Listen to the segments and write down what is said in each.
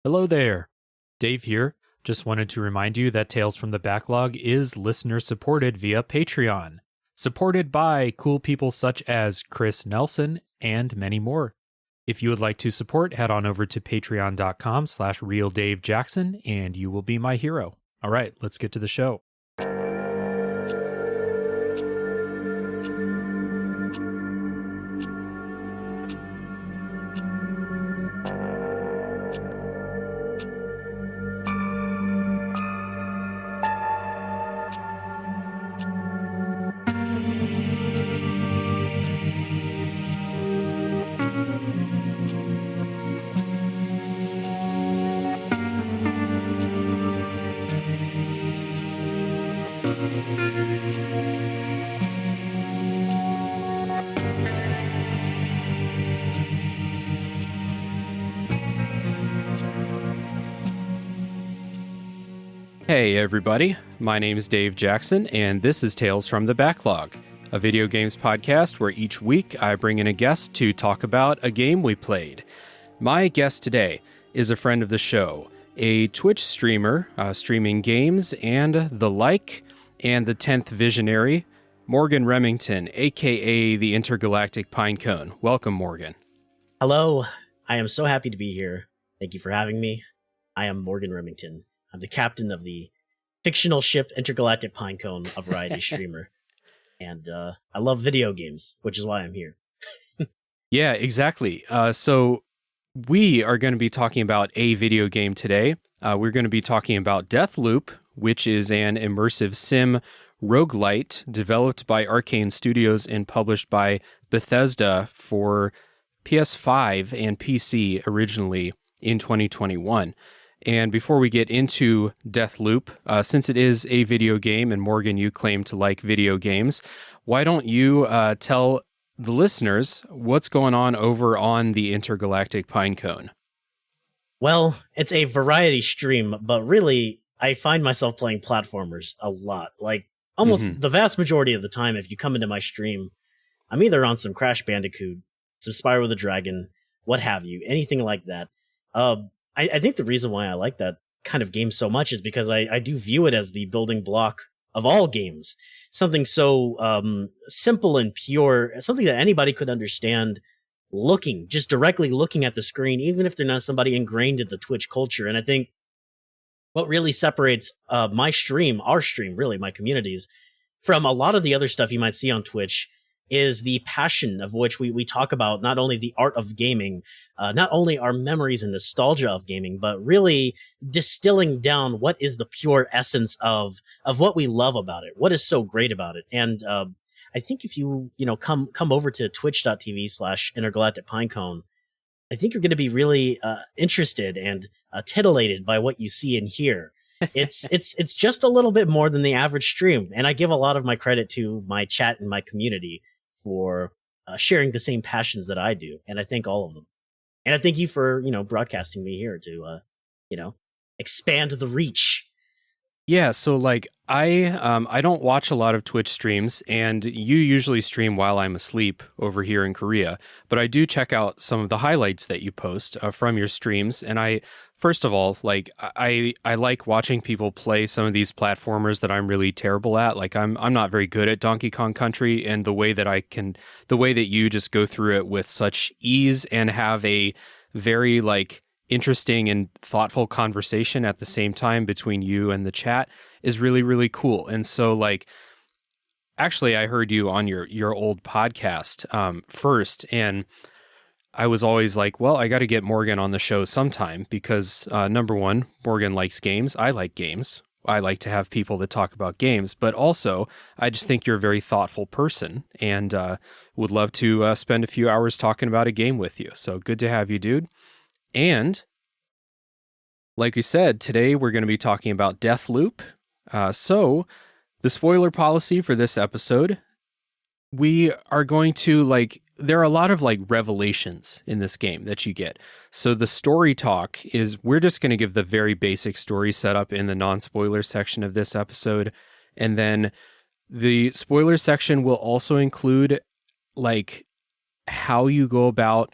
Hello there. Dave here. Just wanted to remind you that Tales from the Backlog is listener supported via Patreon, supported by cool people such as Chris Nelson and many more. If you would like to support, head on over to patreon.com/realdavejackson and you will be my hero. All right, let's get to the show. Hey everybody, my name is Dave Jackson, and this is Tales from the Backlog, a video games podcast where each week I bring in a guest to talk about a game we played. My guest today is a friend of the show, a Twitch streamer streaming games and the like, and the 10th Visionary, Morgan Remington, aka the Intergalactic Pinecone. Welcome, Morgan. Hello, I am so happy to be here. Thank you for having me. I am Morgan Remington. I'm the captain of the fictional ship Intergalactic Pinecone, a variety streamer. And I love video games, which is why I'm here. Yeah, exactly. So we are going to be talking about a video game today. We're going to be talking about Deathloop, which is an immersive sim roguelite developed by Arkane Studios and published by Bethesda for PS5 and PC originally in 2021. And before we get into Deathloop, since it is a video game, and Morgan, you claim to like video games, why don't you tell the listeners what's going on over on the Intergalactic Pinecone? Well, it's a variety stream, but really, I find myself playing platformers a lot. Like, almost the vast majority of the time, if you come into my stream, I'm either on some Crash Bandicoot, some Spyro the Dragon, what have you, anything like that. I think the reason why I like that kind of game so much is because I do view it as the building block of all games. Something so simple and pure, something that anybody could understand just directly looking at the screen, even if they're not somebody ingrained in the Twitch culture. And I think what really separates my stream, our stream, really, my communities, from a lot of the other stuff you might see on Twitch is the passion of which we talk about, not only the art of gaming, not only our memories and nostalgia of gaming, but really distilling down what is the pure essence of what we love about it, what is so great about it. And I think if you come over to twitch.tv/Intergalactic Pinecone, I think you're going to be really interested and titillated by what you see and hear. It's just a little bit more than the average stream, and I give a lot of my credit to my chat and my community for sharing the same passions that I do, and I thank all of them. And I thank you for broadcasting me here to expand the reach. Yeah, so like I don't watch a lot of Twitch streams, and you usually stream while I'm asleep over here in Korea, but I do check out some of the highlights that you post from your streams, and first of all, like I like watching people play some of these platformers that I'm really terrible at. Like I'm not very good at Donkey Kong Country, and the way that you just go through it with such ease and have a very like interesting and thoughtful conversation at the same time between you and the chat is really, really cool. And so like, actually I heard you on your old podcast first, and I was always like, well, I got to get Morgan on the show sometime because number one, Morgan likes games. I like games. I like to have people that talk about games, but also I just think you're a very thoughtful person and would love to spend a few hours talking about a game with you. So good to have you, dude. And like we said, today we're going to be talking about Deathloop. So the spoiler policy for this episode, we are going to there are a lot of revelations in this game that you get. So the story talk is, we're just going to give the very basic story setup in the non-spoiler section of this episode. And then the spoiler section will also include how you go about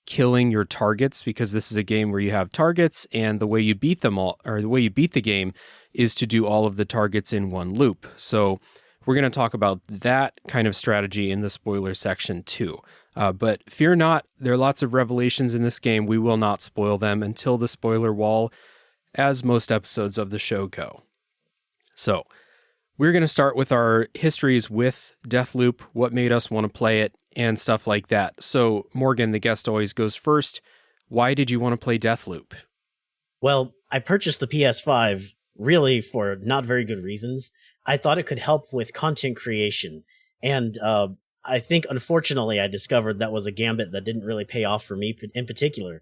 killing your targets, because this is a game where you have targets, and the way you beat them all, or the way you beat the game, is to do all of the targets in one loop. So we're going to talk about that kind of strategy in the spoiler section too. But fear not, there are lots of revelations in this game. We will not spoil them until the spoiler wall, as most episodes of the show go. So we're going to start with our histories with Deathloop, what made us want to play it, and stuff like that. So Morgan, the guest, always goes first. Why did you want to play Deathloop? Well, I purchased the PS5 really for not very good reasons. I thought it could help with content creation. And I think, unfortunately, I discovered that was a gambit that didn't really pay off for me in particular.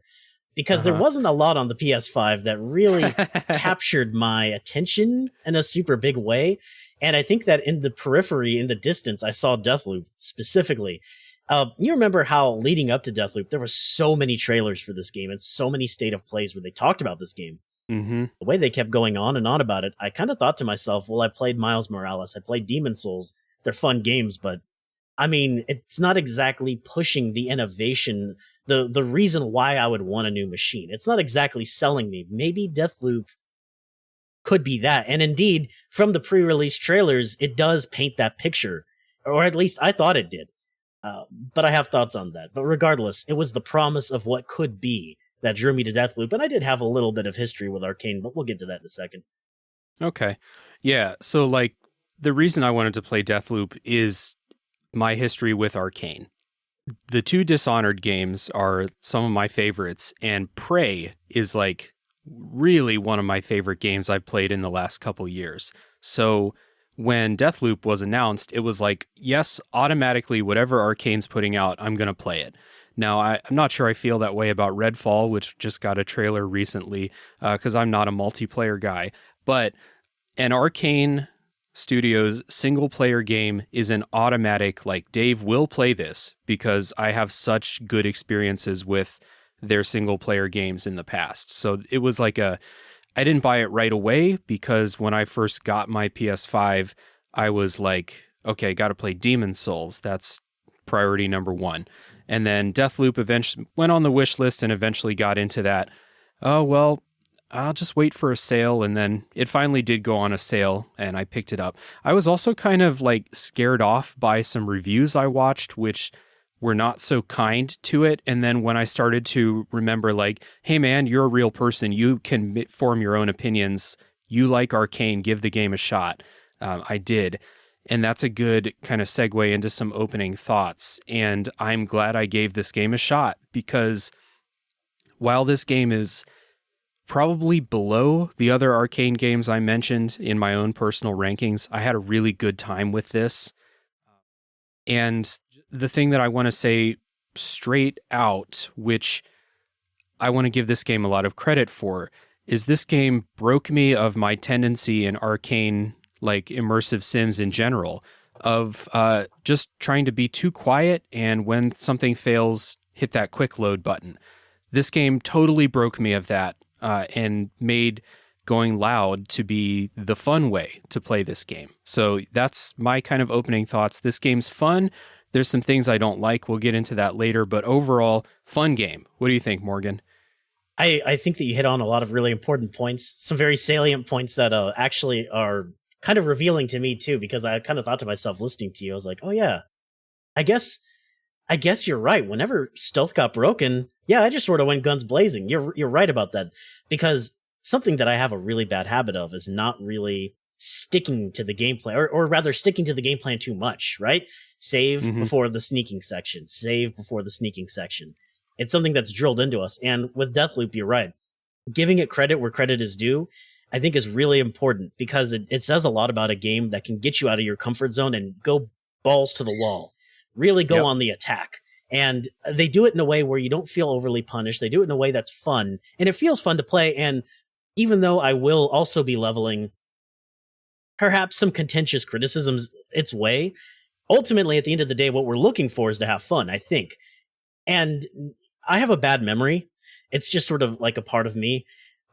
Because there wasn't a lot on the PS5 that really captured my attention in a super big way. And I think that in the periphery, in the distance, I saw Deathloop specifically. You remember how leading up to Deathloop, there were so many trailers for this game and so many state of plays where they talked about this game. Mm-hmm. The way they kept going on and on about it, I kind of thought to myself, well, I played Miles Morales, I played Demon's Souls. They're fun games, but I mean, it's not exactly pushing the innovation, the reason why I would want a new machine. It's not exactly selling me. Maybe Deathloop could be that. And indeed, from the pre-release trailers, it does paint that picture, or at least I thought it did. But I have thoughts on that. But regardless, it was the promise of what could be that drew me to Deathloop. And I did have a little bit of history with Arkane, but we'll get to that in a second. Okay. Yeah. So, like, the reason I wanted to play Deathloop is my history with Arkane. The two Dishonored games are some of my favorites, and Prey is, like, really one of my favorite games I've played in the last couple years. So when Deathloop was announced, it was like, yes, automatically, whatever Arkane's putting out, I'm going to play it. Now, I'm not sure I feel that way about Redfall, which just got a trailer recently, because I'm not a multiplayer guy. But an Arkane Studios single-player game is an automatic, like, Dave will play this, because I have such good experiences with their single-player games in the past. So it was like I didn't buy it right away, because when I first got my PS5, I was like, okay, got to play Demon's Souls. That's priority number one. And then Deathloop eventually went on the wish list and eventually got into that. Oh, well, I'll just wait for a sale. And then it finally did go on a sale and I picked it up. I was also kind of like scared off by some reviews I watched, which were not so kind to it. And then when I started to remember, like, hey man, you're a real person, you can form your own opinions, you like Arkane, give the game a shot. I did. And that's a good kind of segue into some opening thoughts. And I'm glad I gave this game a shot, because while this game is probably below the other Arkane games I mentioned in my own personal rankings, I had a really good time with this. And the thing that I want to say straight out, which I want to give this game a lot of credit for, is this game broke me of my tendency in Arkane, like immersive sims in general, of just trying to be too quiet, and when something fails, hit that quick load button. This game totally broke me of that and made going loud to be the fun way to play this game. So that's my kind of opening thoughts. This game's fun. There's some things I don't like. We'll get into that later, but overall, fun game. What do you think, Morgan? I think that you hit on a lot of really important points, some very salient points that actually are kind of revealing to me too, because I kind of thought to myself listening to you, I was like, oh yeah, I guess you're right. Whenever stealth got broken, yeah, I just sort of went guns blazing. You're right about that, because something that I have a really bad habit of is not really sticking to the gameplay, or rather sticking to the game plan too much, right? Save before the sneaking section, save before the sneaking section. It's something that's drilled into us. And with Deathloop, you're right. Giving it credit where credit is due, I think, is really important, because it says a lot about a game that can get you out of your comfort zone and go balls to the wall, really go on the attack. And they do it in a way where you don't feel overly punished. They do it in a way that's fun, and it feels fun to play. And even though I will also be leveling perhaps some contentious criticisms its way, ultimately, at the end of the day, what we're looking for is to have fun, I think. And I have a bad memory. It's just sort of like a part of me.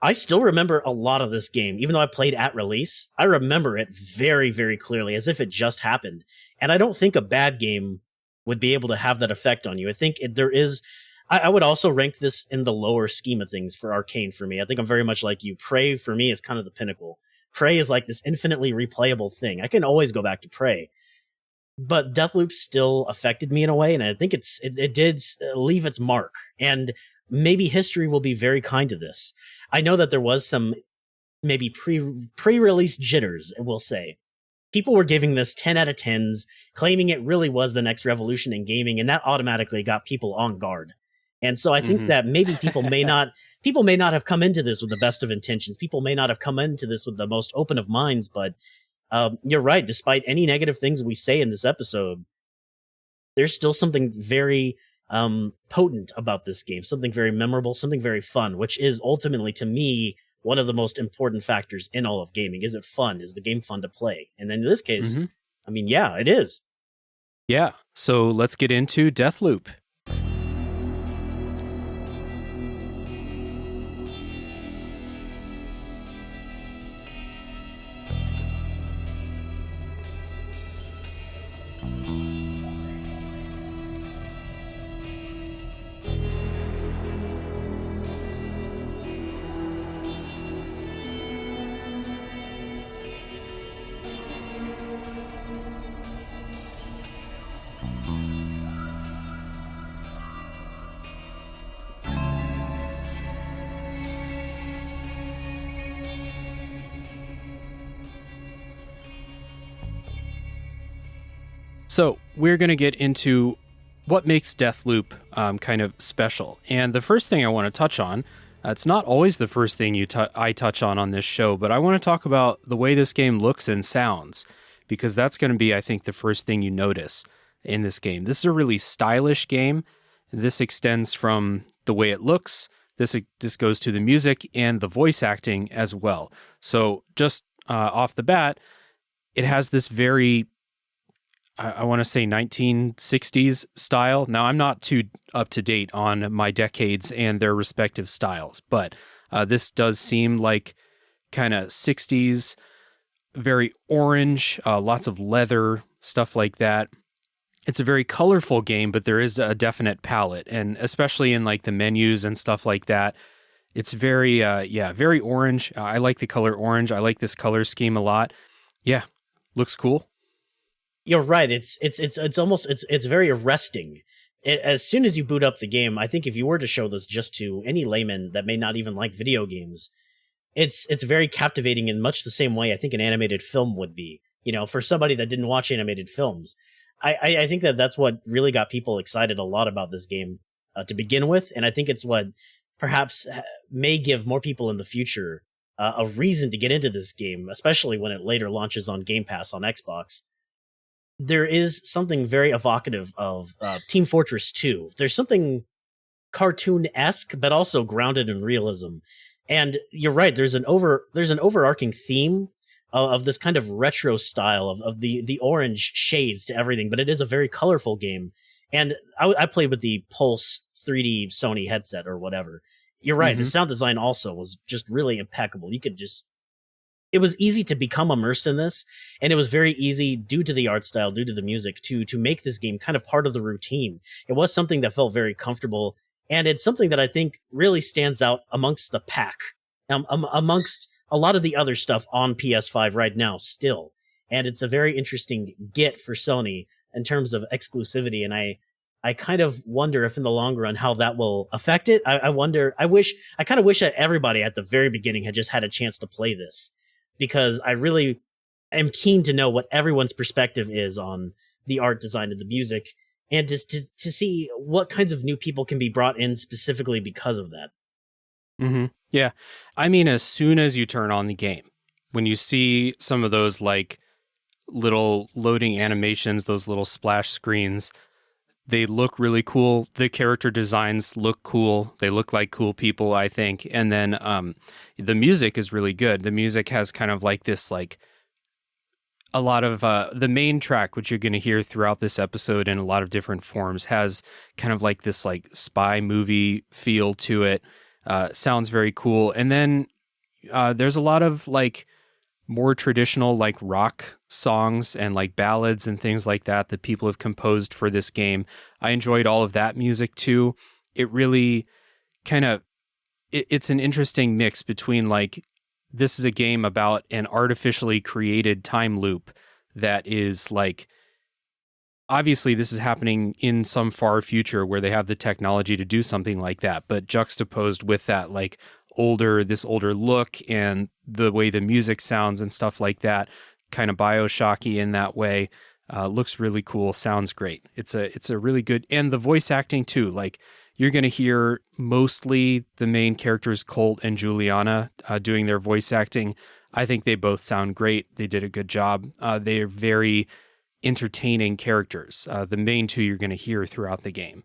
I still remember a lot of this game, even though I played at release. I remember it very, very clearly, as if it just happened. And I don't think a bad game would be able to have that effect on you. I think there is I would also rank this in the lower scheme of things for Arkane for me. I think I'm very much like you. Prey for me is kind of the pinnacle. Prey is like this infinitely replayable thing. I can always go back to Prey. But Deathloop still affected me in a way, and I think it did leave its mark. And maybe history will be very kind to this. I know that there was some maybe pre-release jitters, we'll say. People were giving this 10 out of 10s, claiming it really was the next revolution in gaming, and that automatically got people on guard. And so I think that maybe people may not have come into this with the best of intentions. People may not have come into this with the most open of minds, but you're right. Despite any negative things we say in this episode, there's still something very potent about this game, something very memorable, something very fun, which is ultimately, to me, one of the most important factors in all of gaming. Is it fun? Is the game fun to play? And then in this case, I mean, yeah, it is. Yeah. So let's get into Deathloop. So we're going to get into what makes Deathloop kind of special. And the first thing I want to touch on, it's not always the first thing I touch on this show, but I want to talk about the way this game looks and sounds, because that's going to be, I think, the first thing you notice in this game. This is a really stylish game. This extends from the way it looks. This goes to the music and the voice acting as well. So just off the bat, it has this very, I want to say 1960s style. Now, I'm not too up to date on my decades and their respective styles, but this does seem like kind of 60s, very orange, lots of leather, stuff like that. It's a very colorful game, but there is a definite palette, and especially in like the menus and stuff like that, it's very, very orange. I like the color orange. I like this color scheme a lot. Yeah, looks cool. You're right. It's very arresting. As soon as you boot up the game, I think if you were to show this just to any layman that may not even like video games, it's very captivating in much the same way I think an animated film would be. You know, for somebody that didn't watch animated films, I think that's what really got people excited a lot about this game to begin with, and I think it's what perhaps may give more people in the future a reason to get into this game, especially when it later launches on Game Pass on Xbox. There is something very evocative of Team Fortress 2. There's something cartoon-esque, but also grounded in realism. And you're right, there's an overarching theme of this kind of retro style of the orange shades to everything, but it is a very colorful game. And I played with the Pulse 3D Sony headset or whatever. You're right, the sound design also was just really impeccable. It was easy to become immersed in this, and it was very easy, due to the art style, due to the music, to make this game kind of part of the routine. It was something that felt very comfortable, and it's something that I think really stands out amongst the pack, amongst a lot of the other stuff on PS5 right now still. And it's a very interesting get for Sony in terms of exclusivity, and I kind of wonder if in the long run how that will affect it. I kind of wish that everybody at the very beginning had just had a chance to play this, because I really am keen to know what everyone's perspective is on the art design and the music, and just to see what kinds of new people can be brought in specifically because of that. Yeah. I mean, as soon as you turn on the game, when you see some of those like little loading animations, those little splash screens, they look really cool. The character designs look cool. They look like cool people, I think. And then the music is really good. The music has kind of like this, like a lot of the main track, which you're going to hear throughout this episode in a lot of different forms, has kind of like this like spy movie feel to it. Sounds very cool. And then there's a lot of like more traditional like rock songs and like ballads and things like that that people have composed for this game. I enjoyed all of that music too. it really kind of, it's an interesting mix between like, this is a game about an artificially created time loop that is like, obviously this is happening in some far future where they have the technology to do something like that, but juxtaposed with that like older look and the way the music sounds and stuff like that, kind of BioShocky in that way. Looks really cool, sounds great. It's a really good, and the voice acting too. Like, you're going to hear mostly the main characters, Colt and Juliana, doing their voice acting. I think they both sound great. They did a good job. They're very entertaining characters. The main two you're going to hear throughout the game.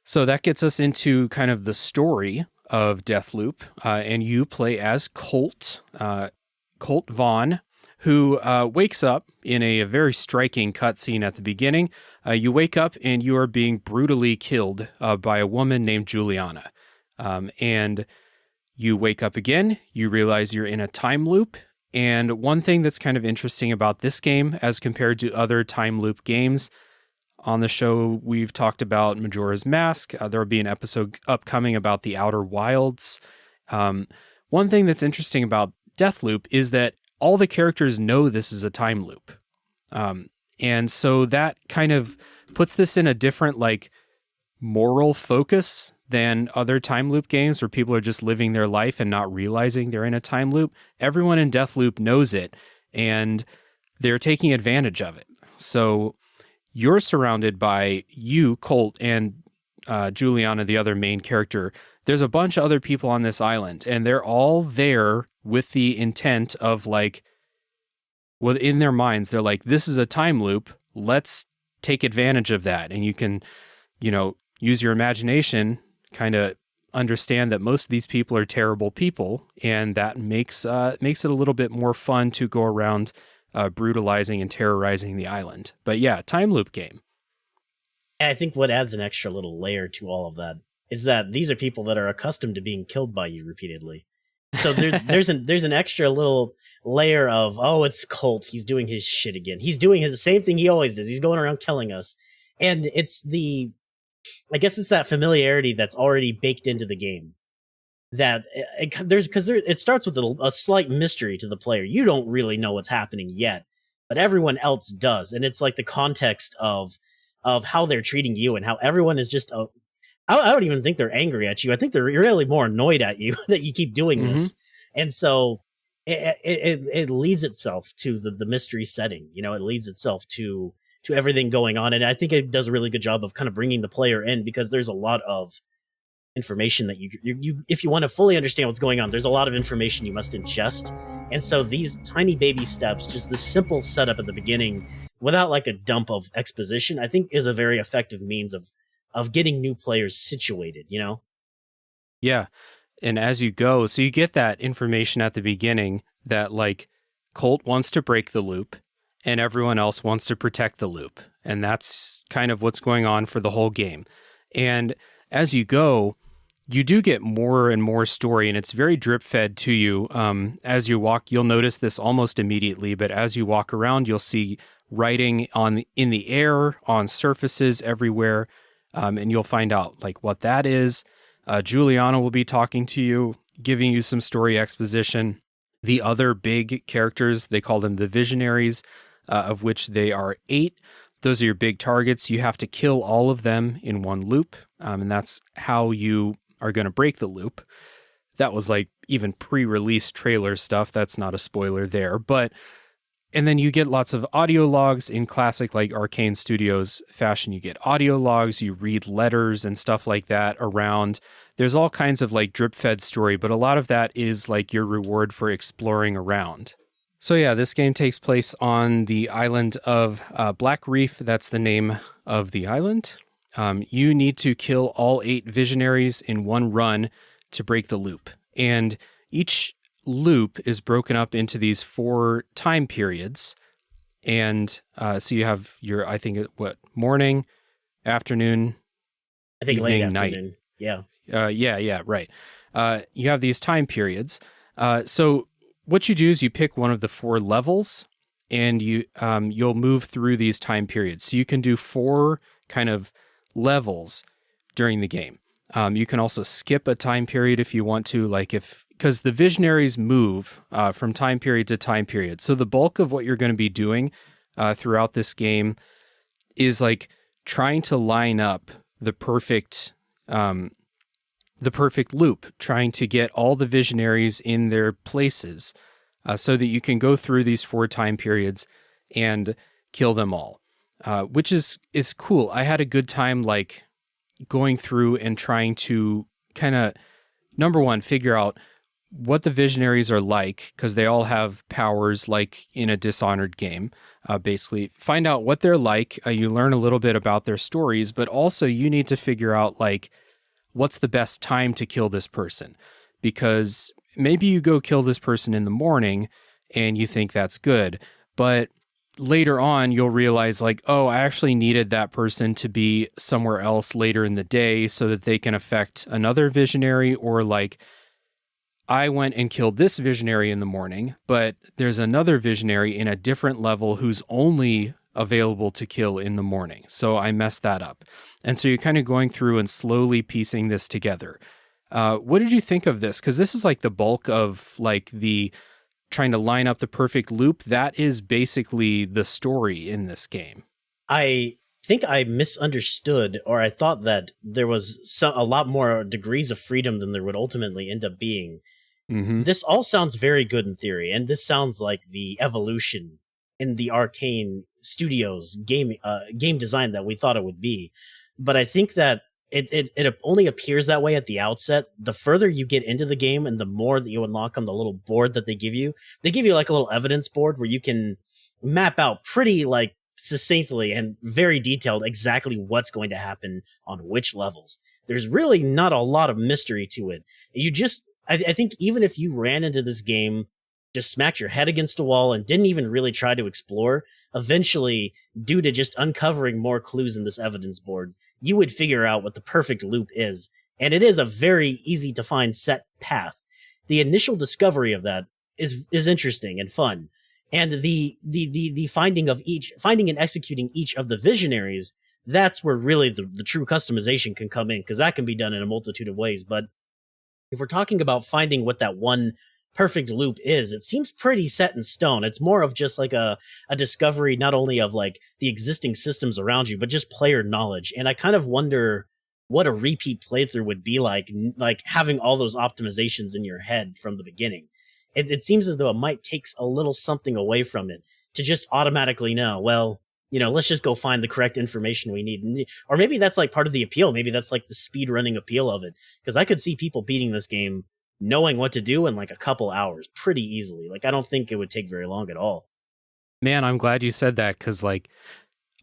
So that gets us into kind of the story of Deathloop, and you play as Colt Vaughn, who wakes up in a very striking cutscene at the beginning. You wake up and you are being brutally killed by a woman named Juliana. And you wake up again, you realize you're in a time loop. And one thing that's kind of interesting about this game as compared to other time loop games, on the show we've talked about Majora's Mask. There will be an episode upcoming about the Outer Wilds. One thing that's interesting about Deathloop is that all the characters know this is a time loop. And so that kind of puts this in a different, like, moral focus than other time loop games where people are just living their life and not realizing they're in a time loop. Everyone in Deathloop knows it, and they're taking advantage of it. So you're surrounded by you, Colt, and Juliana, the other main character. There's a bunch of other people on this island, and they're all there with the intent of, like, well, in their minds, they're like, this is a time loop. Let's take advantage of that. And you can, use your imagination, kind of understand that most of these people are terrible people. And that makes it a little bit more fun to go around brutalizing and terrorizing the island. But yeah, time loop game. I think what adds an extra little layer to all of that is that these are people that are accustomed to being killed by you repeatedly. So there's an extra little layer of, oh, it's Colt. He's doing his shit again. He's doing the same thing he always does. He's going around killing us. And I guess it's that familiarity that's already baked into the game. That it starts with a slight mystery to the player. You don't really know what's happening yet, but everyone else does. And it's like the context of how they're treating you and how everyone is just I don't even think they're angry at you. I think they're really more annoyed at you that you keep doing this. And so it leads itself to the mystery setting. It leads itself to everything going on. And I think it does a really good job of kind of bringing the player in, because there's a lot of information that you if you want to fully understand what's going on, there's a lot of information you must ingest. And so these tiny baby steps, just the simple setup at the beginning without like a dump of exposition, I think is a very effective means of getting new players situated, Yeah. And as you go, so you get that information at the beginning that, like, Colt wants to break the loop and everyone else wants to protect the loop. And that's kind of what's going on for the whole game. And as you go, you do get more and more story, and it's very drip fed to you. As you walk, you'll notice this almost immediately, but as you walk around, you'll see writing in the air, on surfaces everywhere. And you'll find out like what that is. Juliana will be talking to you, giving you some story exposition. The other big characters, they call them the Visionaries, of which they are 8. Those are your big targets. You have to kill all of them in one loop. And that's how you are going to break the loop. That was like even pre-release trailer stuff. That's not a spoiler there. And then you get lots of audio logs in classic, like, Arkane Studios fashion. You get audio logs, you read letters and stuff like that around. There's all kinds of, like, drip-fed story, but a lot of that is, like, your reward for exploring around. So yeah, this game takes place on the island of Black Reef. That's the name of the island. You need to kill all 8 Visionaries in one run to break the loop. And each loop is broken up into these 4 time periods. And so you have your, I think, morning, afternoon, I think evening, late afternoon. Night. Yeah, right. You have these time periods. So what you do is you pick one of the 4 levels, and you'll move through these time periods. So you can do 4 kind of levels during the game. You can also skip a time period if you want to, because the visionaries move from time period to time period. So the bulk of what you're going to be doing throughout this game is like trying to line up the perfect loop, trying to get all the visionaries in their places so that you can go through these 4 time periods and kill them all, which is cool. I had a good time like going through and trying to kind of, number one, figure out what the visionaries are like, because they all have powers like in a Dishonored game. Basically, find out what they're like. You learn a little bit about their stories, but also you need to figure out like what's the best time to kill this person, because maybe you go kill this person in the morning and you think that's good, but later on you'll realize like, oh, I actually needed that person to be somewhere else later in the day so that they can affect another visionary, or like I went and killed this visionary in the morning, but there's another visionary in a different level who's only available to kill in the morning. So I messed that up. And so you're kind of going through and slowly piecing this together. What did you think of this? Because this is like the bulk of like the trying to line up the perfect loop. That is basically the story in this game. I think I misunderstood, or I thought that there was a lot more degrees of freedom than there would ultimately end up being. Mm-hmm. This all sounds very good in theory, and this sounds like the evolution in the Arkane Studios game design that we thought it would be. But I think that it only appears that way at the outset. The further you get into the game and the more that you unlock on the little board that they give you like a little evidence board where you can map out pretty like succinctly and very detailed exactly what's going to happen on which levels. There's really not a lot of mystery to it. I think even if you ran into this game, just smacked your head against a wall and didn't even really try to explore, eventually, due to just uncovering more clues in this evidence board, you would figure out what the perfect loop is. And it is a very easy to find set path. The initial discovery of that is interesting and fun. And the finding and executing each of the visionaries, that's where really the true customization can come in, because that can be done in a multitude of ways. But if we're talking about finding what that one perfect loop is, it seems pretty set in stone. It's more of just like a discovery, not only of like the existing systems around you, but just player knowledge. And I kind of wonder what a repeat playthrough would be like having all those optimizations in your head from the beginning. It seems as though it might take a little something away from it to just automatically know, well, let's just go find the correct information we need. Or maybe that's like part of the appeal. Maybe that's like the speed running appeal of it. Because I could see people beating this game knowing what to do in like a couple hours pretty easily. Like, I don't think it would take very long at all. Man, I'm glad you said that, because like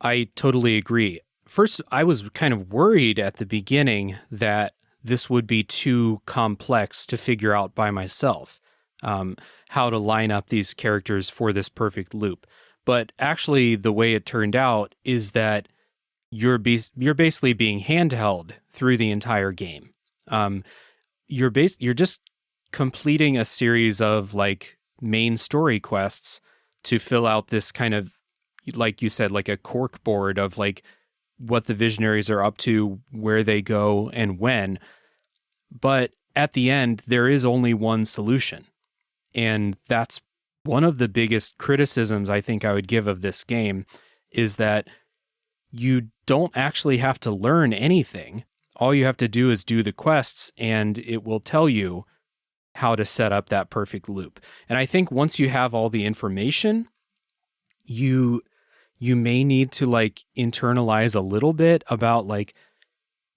I totally agree. First, I was kind of worried at the beginning that this would be too complex to figure out by myself, how to line up these characters for this perfect loop. But actually, the way it turned out is that you're basically being handheld through the entire game. You're just completing a series of like main story quests to fill out this kind of, like you said, like a cork board of like what the visionaries are up to, where they go, and when. But at the end, there is only one solution. And that's one of the biggest criticisms I think I would give of this game, is that you don't actually have to learn anything. All you have to do is do the quests, and it will tell you how to set up that perfect loop. And I think once you have all the information, you may need to like internalize a little bit about like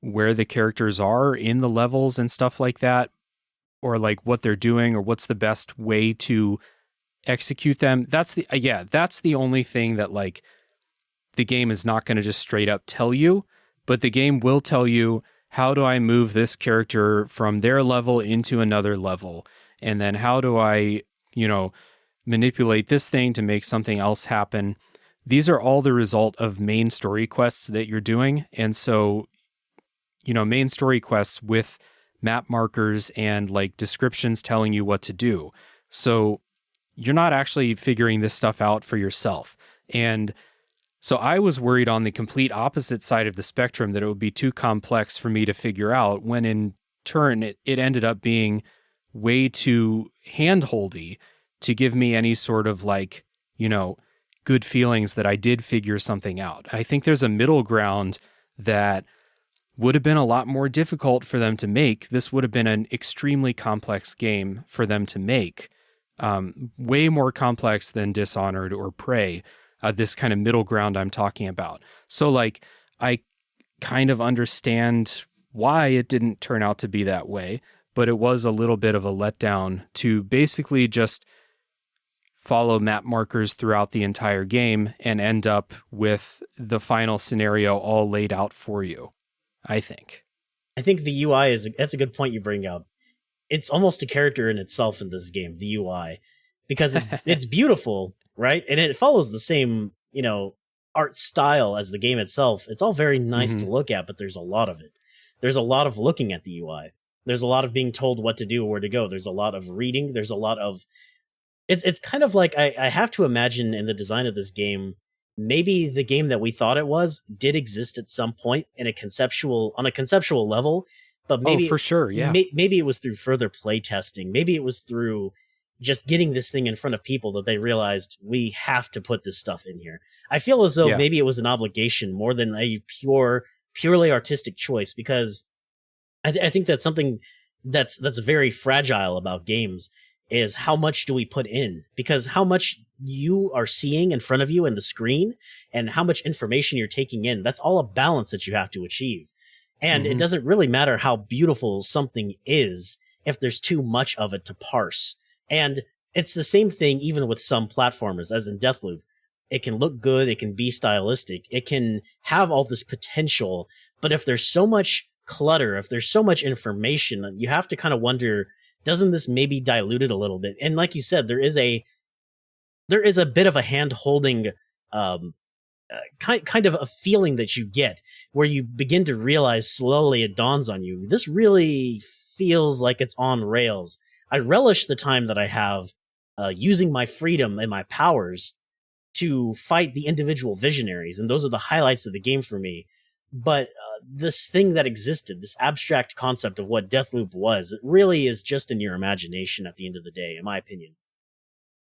where the characters are in the levels and stuff like that, or like what they're doing, or what's the best way to execute them. That's the only thing that like the game is not going to just straight up tell you, but the game will tell you, how do I move this character from their level into another level? And then how do I, manipulate this thing to make something else happen? These are all the result of main story quests that you're doing. And so, main story quests with map markers and like descriptions telling you what to do. So you're not actually figuring this stuff out for yourself. And So I was worried on the complete opposite side of the spectrum that it would be too complex for me to figure out, when in turn it ended up being way too handholdy to give me any sort of like, good feelings that I did figure something out. I think there's a middle ground that would have been a lot more difficult for them to make. This would have been an extremely complex game for them to make, way more complex than Dishonored or Prey, this kind of middle ground I'm talking about. So like, I kind of understand why it didn't turn out to be that way, but it was a little bit of a letdown to basically just follow map markers throughout the entire game and end up with the final scenario all laid out for you, I think. I think the UI that's a good point you bring up. It's almost a character in itself in this game, the UI, because it's beautiful, right? And it follows the same, art style as the game itself. It's all very nice to look at, but there's a lot of it. There's a lot of looking at the UI. There's a lot of being told what to do or where to go. There's a lot of reading. There's a lot of it's kind of like I have to imagine in the design of this game, maybe the game that we thought it was did exist at some point on a conceptual level, but maybe for sure, yeah. Maybe it was through further play testing. Maybe it was through just getting this thing in front of people that they realized we have to put this stuff in here. I feel as though maybe it was an obligation more than a purely artistic choice, because I think that's something that's very fragile about games, is how much do we put in? Because how much you are seeing in front of you in the screen and how much information you're taking in, that's all a balance that you have to achieve. And it doesn't really matter how beautiful something is if there's too much of it to parse. And it's the same thing even with some platformers, as in Deathloop. It can look good, it can be stylistic, it can have all this potential, but if there's so much clutter, if there's so much information, you have to kind of wonder, doesn't this maybe dilute it a little bit? And like you said, there is a bit of a hand-holding kind of a feeling that you get where you begin to realize slowly, it dawns on you, this really feels like it's on rails. I relish the time that I have using my freedom and my powers to fight the individual visionaries, and those are the highlights of the game for me. But this thing that existed, this abstract concept of what Deathloop was, it really is just in your imagination at the end of the day, in my opinion.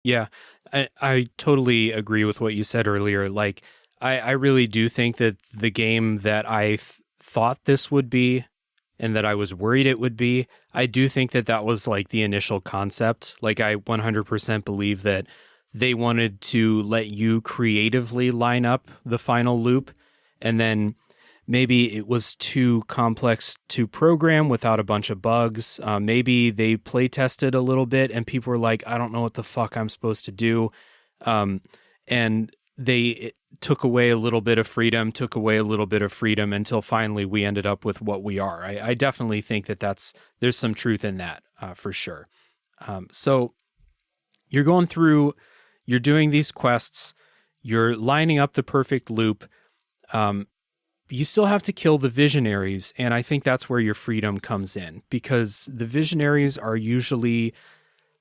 Yeah, I totally agree with what you said earlier. Like, I really do think that the game that I thought this would be and that I was worried it would be, I do think that that was like the initial concept. Like, I 100% believe that they wanted to let you creatively line up the final loop, and then maybe it was too complex to program without a bunch of bugs. Maybe they play tested a little bit and people were like, I don't know what the fuck I'm supposed to do. And they took away a little bit of freedom until finally we ended up with what we are. I definitely think that there's some truth in that for sure. So you're going through, you're doing these quests, you're lining up the perfect loop. You still have to kill the visionaries, and I think that's where your freedom comes in, because the visionaries are usually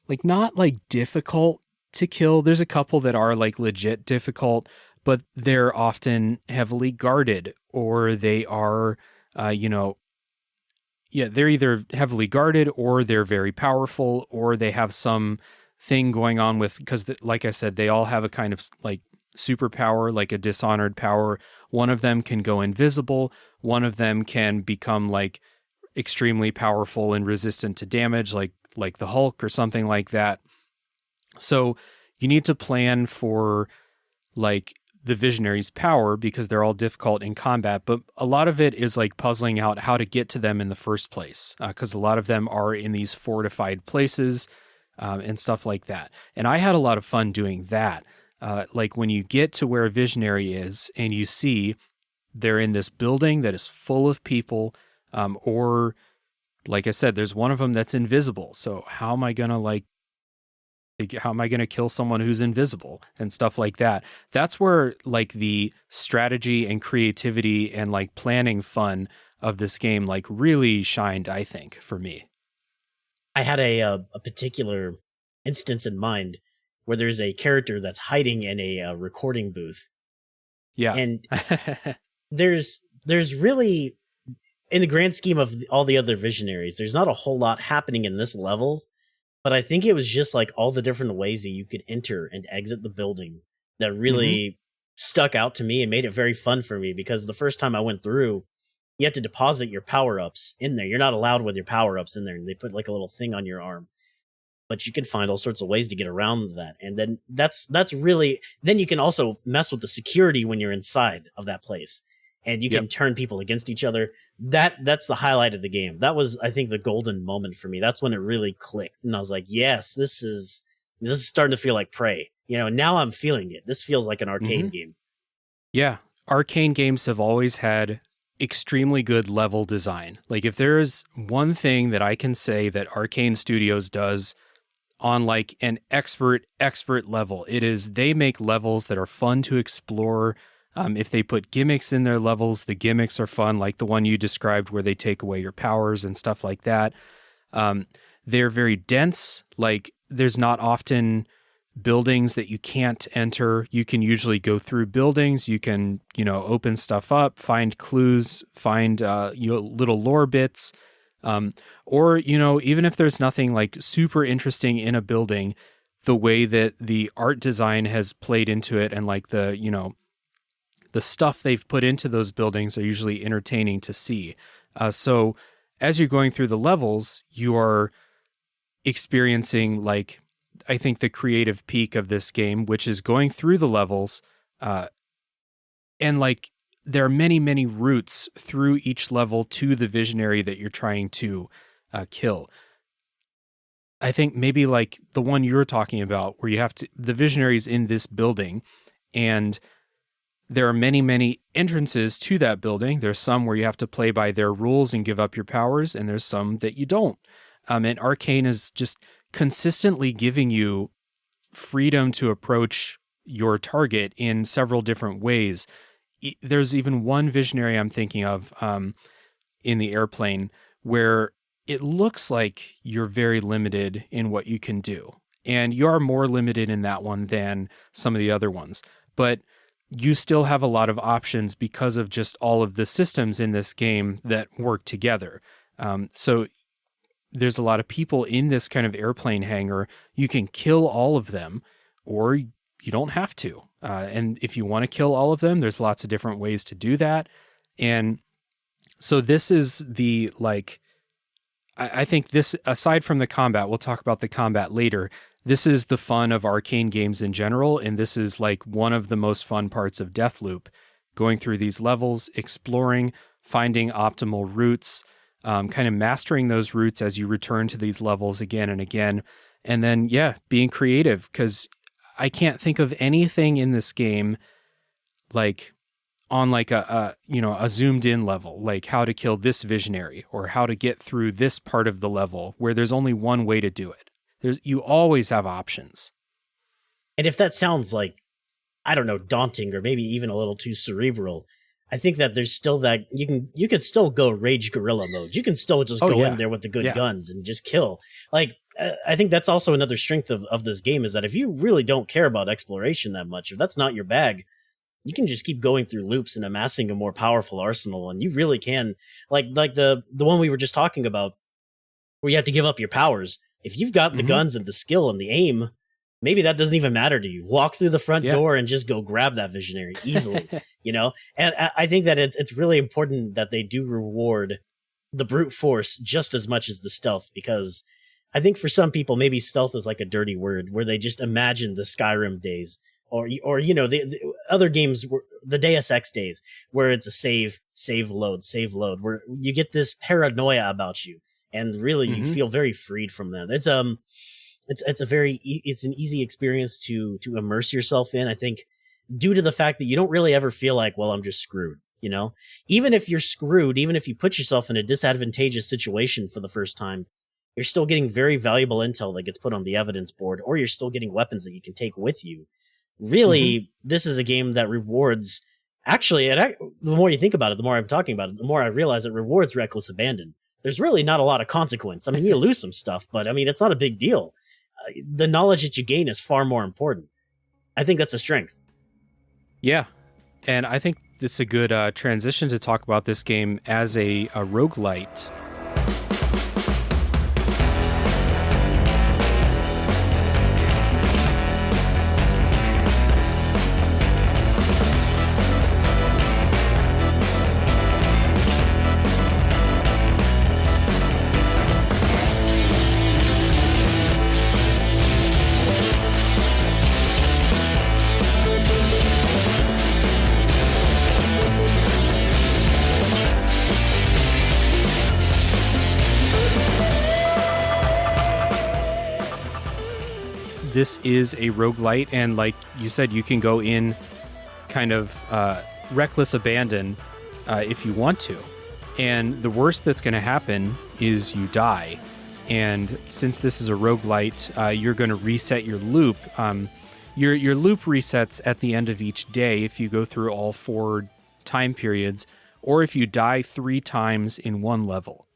like not like difficult to kill. There's a couple that are like legit difficult, but they're often heavily guarded, or they are, they're either heavily guarded or they're very powerful, or they have some thing going on with, because like I said, they all have a kind of like superpower, like a Dishonored power. One of them can go invisible. One of them can become like extremely powerful and resistant to damage, like the Hulk or something like that. So you need to plan for like the Visionaries' power, because they're all difficult in combat, but a lot of it is like puzzling out how to get to them in the first place, because a lot of them are in these fortified places and stuff like that. And I had a lot of fun doing that. Like when you get to where a visionary is and you see they're in this building that is full of people, or like I said, there's one of them that's invisible. So how am I going to kill someone who's invisible and stuff like that? That's where like the strategy and creativity and like planning fun of this game like really shined, I think, for me. I had a particular instance in mind where there's a character that's hiding in a recording booth. Yeah. And there's really, in the grand scheme of all the other visionaries, there's not a whole lot happening in this level. But I think it was just like all the different ways that you could enter and exit the building that really stuck out to me and made it very fun for me, because the first time I went through, you had to deposit your power-ups in there. You're not allowed with your power-ups in there. And they put like a little thing on your arm. But you can find all sorts of ways to get around that. And then that's really, then you can also mess with the security when you're inside of that place. And you can turn people against each other. That's the highlight of the game. That was, I think, the golden moment for me. That's when it really clicked. And I was like, yes, this is starting to feel like Prey. You know, now I'm feeling it. This feels like an Arkane game. Yeah. Arkane games have always had extremely good level design. Like, if there is one thing that I can say that Arkane Studios does on like an expert level, it is they make levels that are fun to explore. If they put gimmicks in their levels, the gimmicks are fun, like the one you described where they take away your powers and stuff like that. They're very dense. Like, there's not often buildings that you can't enter. You can usually go through buildings. You can, open stuff up, find clues, find little lore bits. Or, even if there's nothing like super interesting in a building, the way that the art design has played into it and like the stuff they've put into those buildings are usually entertaining to see. So as you're going through the levels, you are experiencing, like, I think the creative peak of this game, which is going through the levels. And like, there are many, many routes through each level to the visionary that you're trying to kill. I think maybe like the one you were talking about, where you have to, the visionary's in this building, and there are many, many entrances to that building. There's some where you have to play by their rules and give up your powers, and there's some that you don't. And Arkane is just consistently giving you freedom to approach your target in several different ways. There's even one visionary I'm thinking of in the airplane where it looks like you're very limited in what you can do. And you are more limited in that one than some of the other ones. But you still have a lot of options because of just all of the systems in this game that work together. So there's a lot of people in this kind of airplane hangar. You can kill all of them, or you don't have to. And if you want to kill all of them, there's lots of different ways to do that. And so this is the, like, I think this, aside from the combat, we'll talk about the combat later, this is the fun of Arkane games in general, and this is like one of the most fun parts of Deathloop, going through these levels, exploring, finding optimal routes, kind of mastering those routes as you return to these levels again and again, and then, being creative, because I can't think of anything in this game like on like a zoomed in level, like how to kill this visionary or how to get through this part of the level where there's only one way to do it. You always have options. And if that sounds like, I don't know, daunting or maybe even a little too cerebral, I think that there's still that you can still go rage guerrilla mode. You can still just go in there with the good guns and just kill. Like, I think that's also another strength of this game, is that if you really don't care about exploration that much, if that's not your bag, you can just keep going through loops and amassing a more powerful arsenal. And you really can, like the one we were just talking about, where you have to give up your powers. If you've got the guns and the skill and the aim, maybe that doesn't even matter to you. Walk through the front door and just go grab that visionary easily, And I think that it's really important that they do reward the brute force just as much as the stealth, because I think for some people, maybe stealth is like a dirty word, where they just imagine the Skyrim days or the other games, the Deus Ex days, where it's a save load, where you get this paranoia about you. And really, you feel very freed from that. It's an easy experience to immerse yourself in. I think, due to the fact that you don't really ever feel like, well, I'm just screwed. Even if you're screwed, even if you put yourself in a disadvantageous situation for the first time, you're still getting very valuable intel that gets put on the evidence board, or you're still getting weapons that you can take with you. Really, this is a game that rewards. Actually, the more you think about it, the more I'm talking about it, the more I realize it rewards reckless abandon. There's really not a lot of consequence. I mean, you lose some stuff, but I mean, it's not a big deal. The knowledge that you gain is far more important. I think that's a strength. Yeah. And I think this is a good transition to talk about this game as a roguelite. This is a roguelite, and like you said, you can go in kind of reckless abandon if you want to. And the worst that's going to happen is you die. And since this is a roguelite, you're going to reset your loop. Your loop resets at the end of each day if you go through all 4 time periods, or if you die 3 times in one level.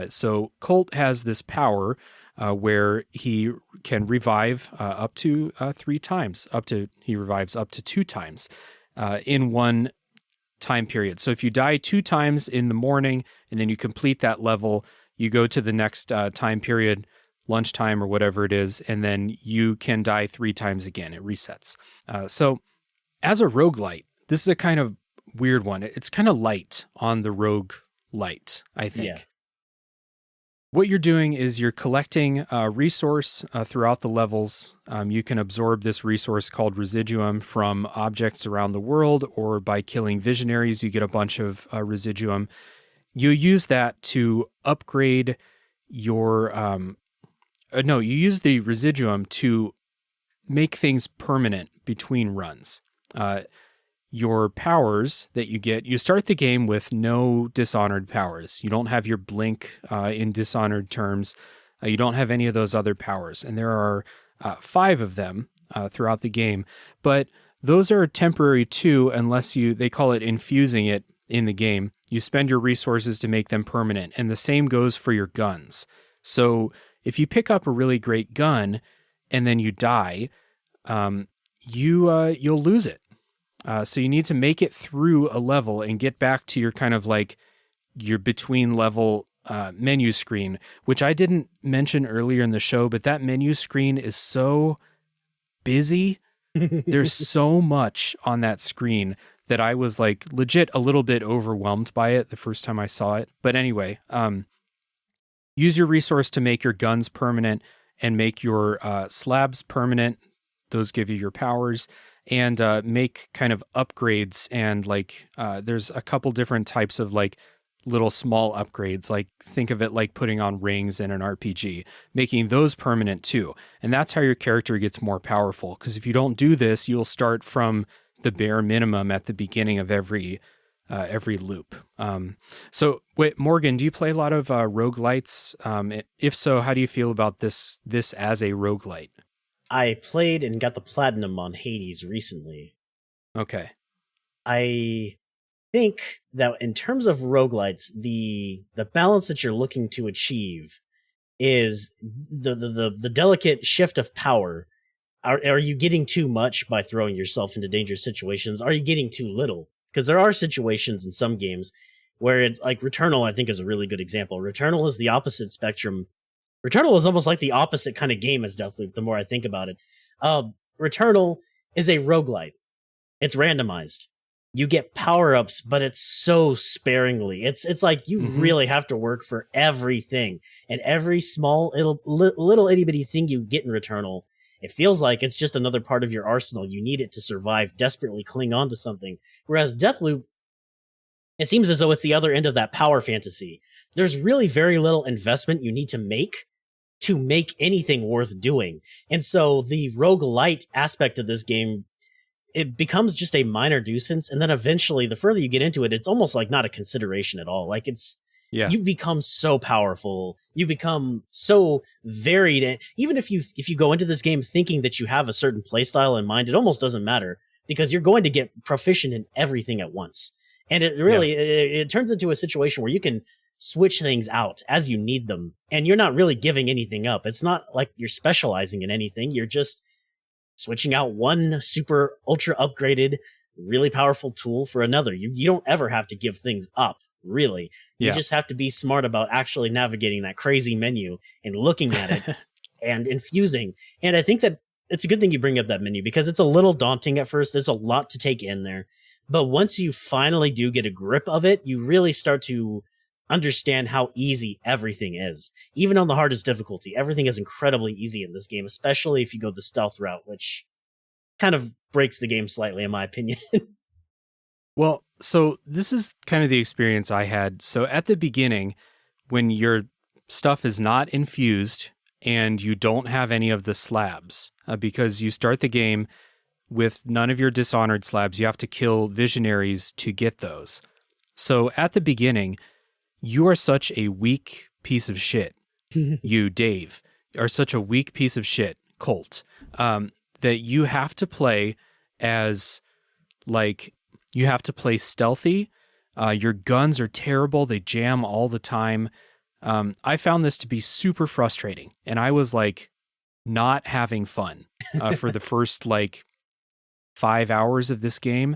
So Colt has this power where he can revive up to 3 times. He revives up to 2 times in one time period. So if you die 2 times in the morning and then you complete that level, you go to the next time period, lunchtime or whatever it is, and then you can die 3 times again. It resets. So as a roguelite, this is a kind of weird one. It's kind of light on the roguelite, I think. Yeah. What you're doing is you're collecting a resource throughout the levels. You can absorb this resource called residuum from objects around the world, or by killing visionaries, you get a bunch of residuum. You use that to upgrade your... you use the residuum to make things permanent between runs. Your powers that you get, you start the game with no dishonored powers. You don't have your blink in dishonored terms. You don't have any of those other powers. And there are 5 of them throughout the game. But those are temporary too, unless they call it infusing it in the game. You spend your resources to make them permanent. And the same goes for your guns. So if you pick up a really great gun and then you die, you'll lose it. So you need to make it through a level and get back to your kind of like your between level menu screen, which I didn't mention earlier in the show, but that menu screen is so busy. There's so much on that screen that I was like legit a little bit overwhelmed by it the first time I saw it. But anyway, use your resource to make your guns permanent and make your slabs permanent. Those give you your powers. And make kind of upgrades, and like there's a couple different types of like little small upgrades. Like think of it like putting on rings in an RPG, making those permanent too. And that's how your character gets more powerful. Because if you don't do this, you'll start from the bare minimum at the beginning of every loop. So wait, Morgan, do you play a lot of roguelites? If so, how do you feel about this as a roguelite? I played and got the platinum on Hades recently. Okay. I think that in terms of roguelites, the balance that you're looking to achieve is the delicate shift of power. Are you getting too much by throwing yourself into dangerous situations? Are you getting too little? Because there are situations in some games where it's like Returnal, I think, is a really good example. Returnal is the opposite spectrum. Returnal is almost like the opposite kind of game as Deathloop, the more I think about it. Returnal is a roguelite. It's randomized. You get power-ups, but it's so sparingly. It's like you really have to work for everything. And every small little itty-bitty thing you get in Returnal, it feels like it's just another part of your arsenal. You need it to survive, desperately cling on to something. Whereas Deathloop, it seems as though it's the other end of that power fantasy. There's really very little investment you need to make anything worth doing. And so the roguelite aspect of this game, it becomes just a minor nuisance. And then eventually, the further you get into it, it's almost like not a consideration at all. Like you become so powerful. You become so varied. And even if you go into this game thinking that you have a certain playstyle in mind, it almost doesn't matter because you're going to get proficient in everything at once. And it really, it turns into a situation where you can switch things out as you need them. And you're not really giving anything up. It's not like you're specializing in anything. You're just switching out one super ultra upgraded really powerful tool for another. You don't ever have to give things up, really. You just have to be smart about actually navigating that crazy menu and looking at it and infusing. And I think that it's a good thing you bring up that menu, because it's a little daunting at first. There's a lot to take in there. But once you finally do get a grip of it, you really start to understand how easy everything is. Even on the hardest difficulty, everything is incredibly easy in this game, especially if you go the stealth route, which kind of breaks the game slightly, in my opinion. Well, so this is kind of the experience I had. So at the beginning, when your stuff is not infused and you don't have any of the slabs, because you start the game with none of your Dishonored slabs, you have to kill visionaries to get those. So at the beginning, you are such a weak piece of shit. You, Dave, are such a weak piece of shit, Colt, that you have to play as, like, you have to play stealthy. Your guns are terrible. They jam all the time. I found this to be super frustrating, and I was, like, not having fun for the first, like, 5 hours of this game,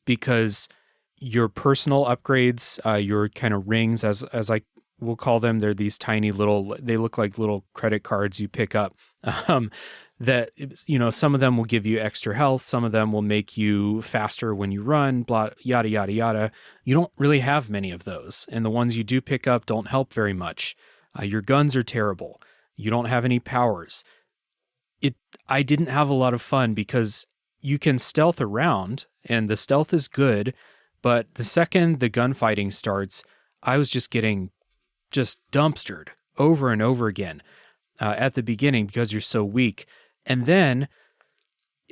because your personal upgrades, your kind of rings, as I will call them, they're these tiny little, they look like little credit cards you pick up, that, you know, some of them will give you extra health, some of them will make you faster when you run, blah, yada, yada, yada. You don't really have many of those, and the ones you do pick up don't help very much. Your guns are terrible. You don't have any powers. I didn't have a lot of fun, because you can stealth around, and the stealth is good, but the second the gunfighting starts, I was just getting dumpstered over and over again at the beginning, because you're so weak. And then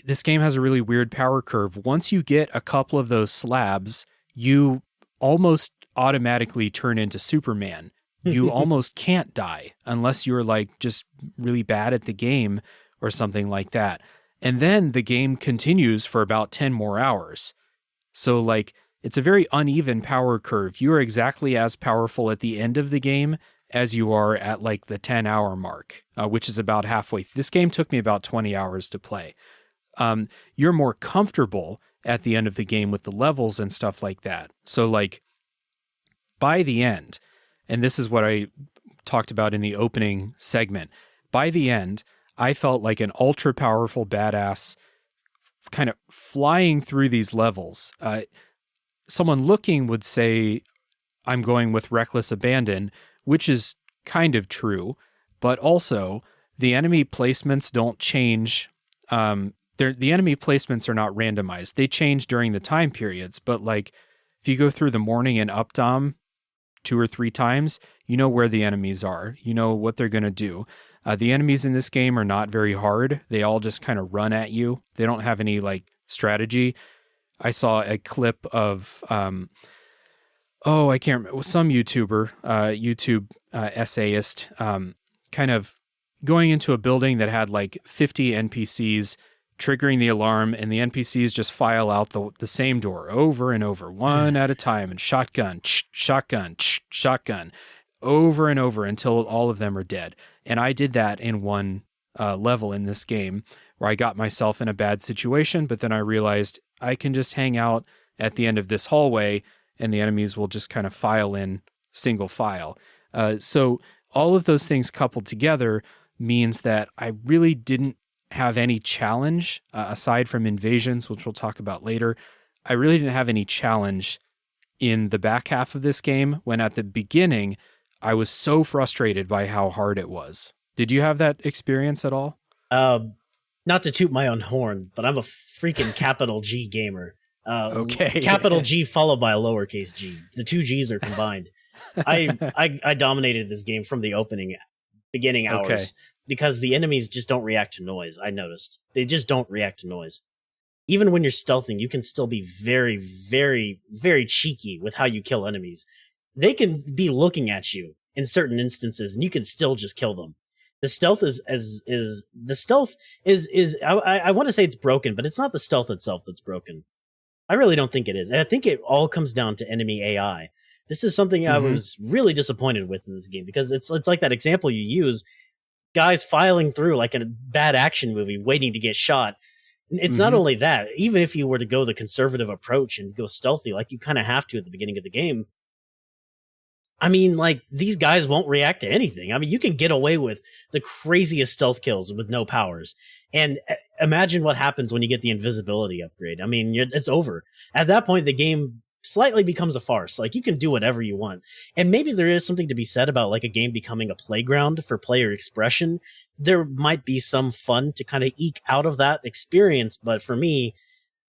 this game has a really weird power curve. Once you get a couple of those slabs, you almost automatically turn into Superman. You almost can't die unless you're, like, just really bad at the game or something like that. And then the game continues for about 10 more hours. So, like, it's a very uneven power curve. You are exactly as powerful at the end of the game as you are at, like, the 10-hour mark, which is about halfway. This game took me about 20 hours to play. You're more comfortable at the end of the game with the levels and stuff like that. So, like, by the end, and this is what I talked about in the opening segment, by the end, I felt like an ultra powerful badass kind of flying through these levels. Someone looking would say I'm going with reckless abandon, which is kind of true, but also the enemy placements don't change. The enemy placements are not randomized. They change during the time periods, but, like, if you go through the morning and up dom 2 or 3 times, you know where the enemies are. You know what they're going to do. The enemies in this game are not very hard. They all just kind of run at you. They don't have any, like, strategy. I saw a clip of, I can't remember, some YouTuber, essayist, kind of going into a building that had, like, 50 NPCs, triggering the alarm, and the NPCs just file out the same door over and over, one at a time, and shotgun, shotgun, over and over until all of them are dead. And I did that in one level in this game, where I got myself in a bad situation, but then I realized I can just hang out at the end of this hallway, and the enemies will just kind of file in single file. So all of those things coupled together means that I really didn't have any challenge, aside from invasions, which we'll talk about later. I really didn't have any challenge in the back half of this game, when at the beginning, I was so frustrated by how hard it was. Did you have that experience at all? Not to toot my own horn, but I'm a freaking capital G gamer. Okay. Capital G followed by a lowercase g. The 2 G's are combined. I dominated this game from the beginning hours, because the enemies just don't react to noise. I noticed they just don't react to noise. Even when you're stealthing, you can still be very, very, very cheeky with how you kill enemies. They can be looking at you in certain instances, and you can still just kill them. The stealth I want to say it's broken, but it's not the stealth itself that's broken. I really don't think it is. And I think it all comes down to enemy AI. This is something I was really disappointed with in this game, because it's like that example you use, guys filing through like in a bad action movie, waiting to get shot. It's not only that, even if you were to go the conservative approach and go stealthy, like you kind of have to at the beginning of the game, I mean, like, these guys won't react to anything. I mean, you can get away with the craziest stealth kills with no powers. And imagine what happens when you get the invisibility upgrade. I mean, it's over. At that point, the game slightly becomes a farce. Like, you can do whatever you want. And maybe there is something to be said about, like, a game becoming a playground for player expression. There might be some fun to kind of eke out of that experience. But for me,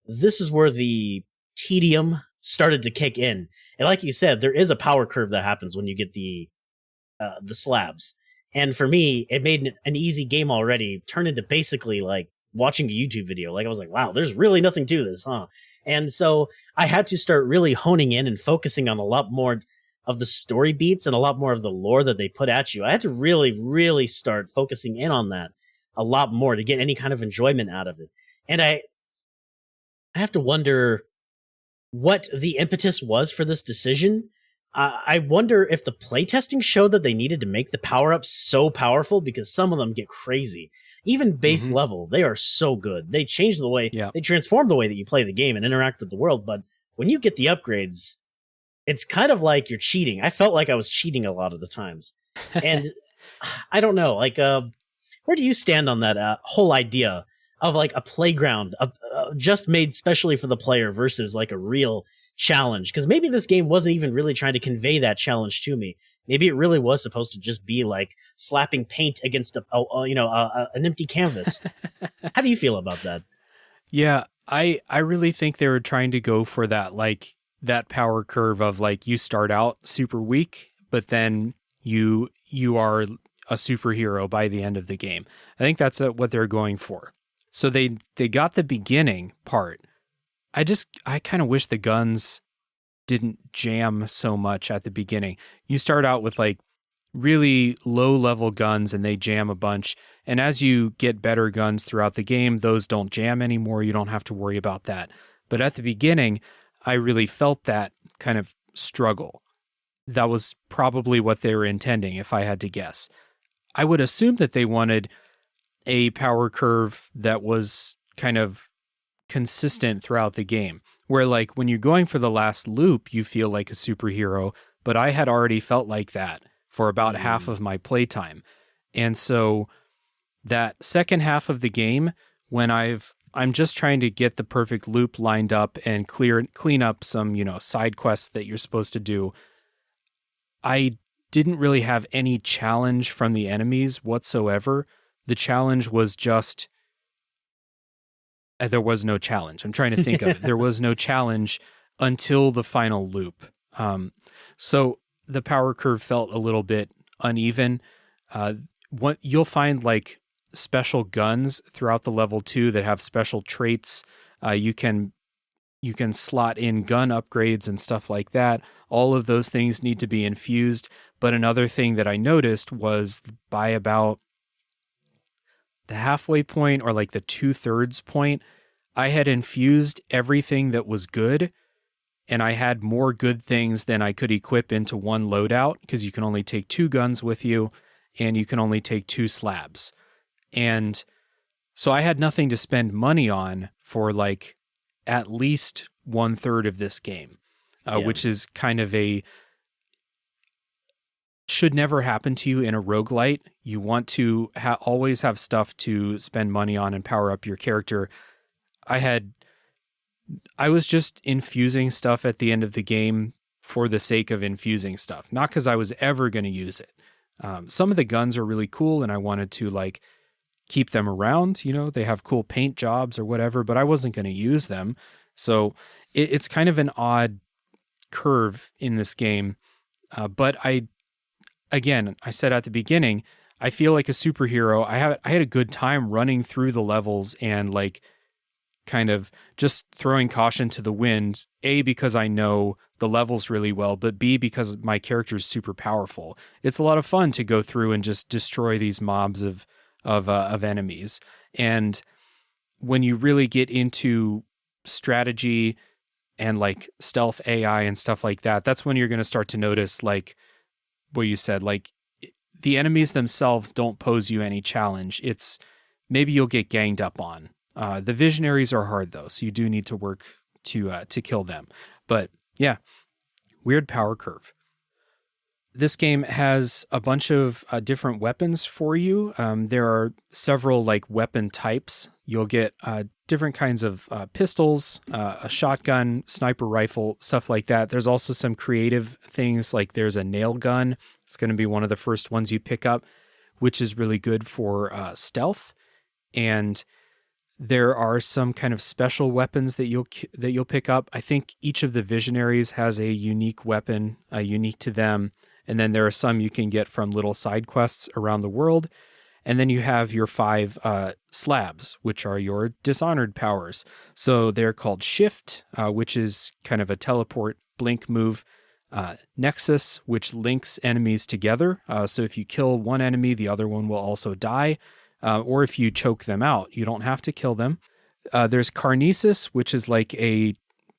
this is where the tedium started to kick in. And like you said, there is a power curve that happens when you get the slabs. And for me, it made an easy game already turn into basically like watching a YouTube video. Like I was like, wow, there's really nothing to this, huh? And so I had to start really honing in and focusing on a lot more of the story beats and a lot more of the lore that they put at you. I had to really, really start focusing in on that a lot more to get any kind of enjoyment out of it. And I have to wonder what the impetus was for this decision. I wonder if the playtesting showed that they needed to make the power-ups so powerful, because some of them get crazy. Even base level, they are so good. They change the way, they transform the way that you play the game and interact with the world. But when you get the upgrades, it's kind of like you're cheating. I felt like I was cheating a lot of the times. And I don't know, like, where do you stand on that whole idea of like a playground just made specially for the player versus like a real challenge? Because maybe this game wasn't even really trying to convey that challenge to me. Maybe it really was supposed to just be like slapping paint against an empty canvas. How do you feel about that? Yeah, I really think they were trying to go for that, like that power curve of like you start out super weak, but then you are a superhero by the end of the game. I think that's what they're going for. So they got the beginning part. I kind of wish the guns didn't jam so much at the beginning. You start out with like really low level guns and they jam a bunch. And as you get better guns throughout the game, those don't jam anymore. You don't have to worry about that. But at the beginning, I really felt that kind of struggle. That was probably what they were intending, if I had to guess. I would assume that they wanted a power curve that was kind of consistent throughout the game, where like when you're going for the last loop, you feel like a superhero, but I had already felt like that for about half of my playtime. And so that second half of the game, when I'm just trying to get the perfect loop lined up and clean up some, side quests that you're supposed to do, I didn't really have any challenge from the enemies whatsoever. The challenge was just, there was no challenge. I'm trying to think of it. There was no challenge until the final loop. So the power curve felt a little bit uneven. What you'll find like special guns throughout the level too that have special traits. You can slot in gun upgrades and stuff like that. All of those things need to be infused. But another thing that I noticed was by about the halfway point or like the 2/3 point, I had infused everything that was good, and I had more good things than I could equip into one loadout, because you can only take 2 guns with you and you can only take 2 slabs. And so I had nothing to spend money on for like at least 1/3 of this game, which is kind of should never happen to you in a roguelite. You want to always have stuff to spend money on and power up your character. I was just infusing stuff at the end of the game for the sake of infusing stuff, not because I was ever going to use it. Some of the guns are really cool and I wanted to like keep them around, they have cool paint jobs or whatever, but I wasn't going to use them. So it's kind of an odd curve in this game. But I said at the beginning, I feel like a superhero. I had a good time running through the levels and like kind of just throwing caution to the wind, A, because I know the levels really well, but B, because my character is super powerful. It's a lot of fun to go through and just destroy these mobs of enemies. And when you really get into strategy and like stealth AI and stuff like that, that's when you're going to start to notice like what you said, like the enemies themselves don't pose you any challenge. It's maybe you'll get ganged up on The visionaries are hard though, so you do need to work to kill them. But yeah, weird power curve. This game has a bunch of different weapons for you. There are several like weapon types. You'll get different kinds of pistols, a shotgun, sniper rifle, stuff like that. There's also some creative things, like there's a nail gun. It's going to be one of the first ones you pick up, which is really good for stealth. And there are some kind of special weapons that you'll pick up. I think each of the visionaries has a unique weapon, unique to them. And then there are some you can get from little side quests around the world. And then you have your 5 slabs, which are your Dishonored powers. So they're called Shift, which is kind of a teleport blink move. Nexus, which links enemies together. So if you kill one enemy, the other one will also die. Or if you choke them out, you don't have to kill them. There's Carnesis, which is like a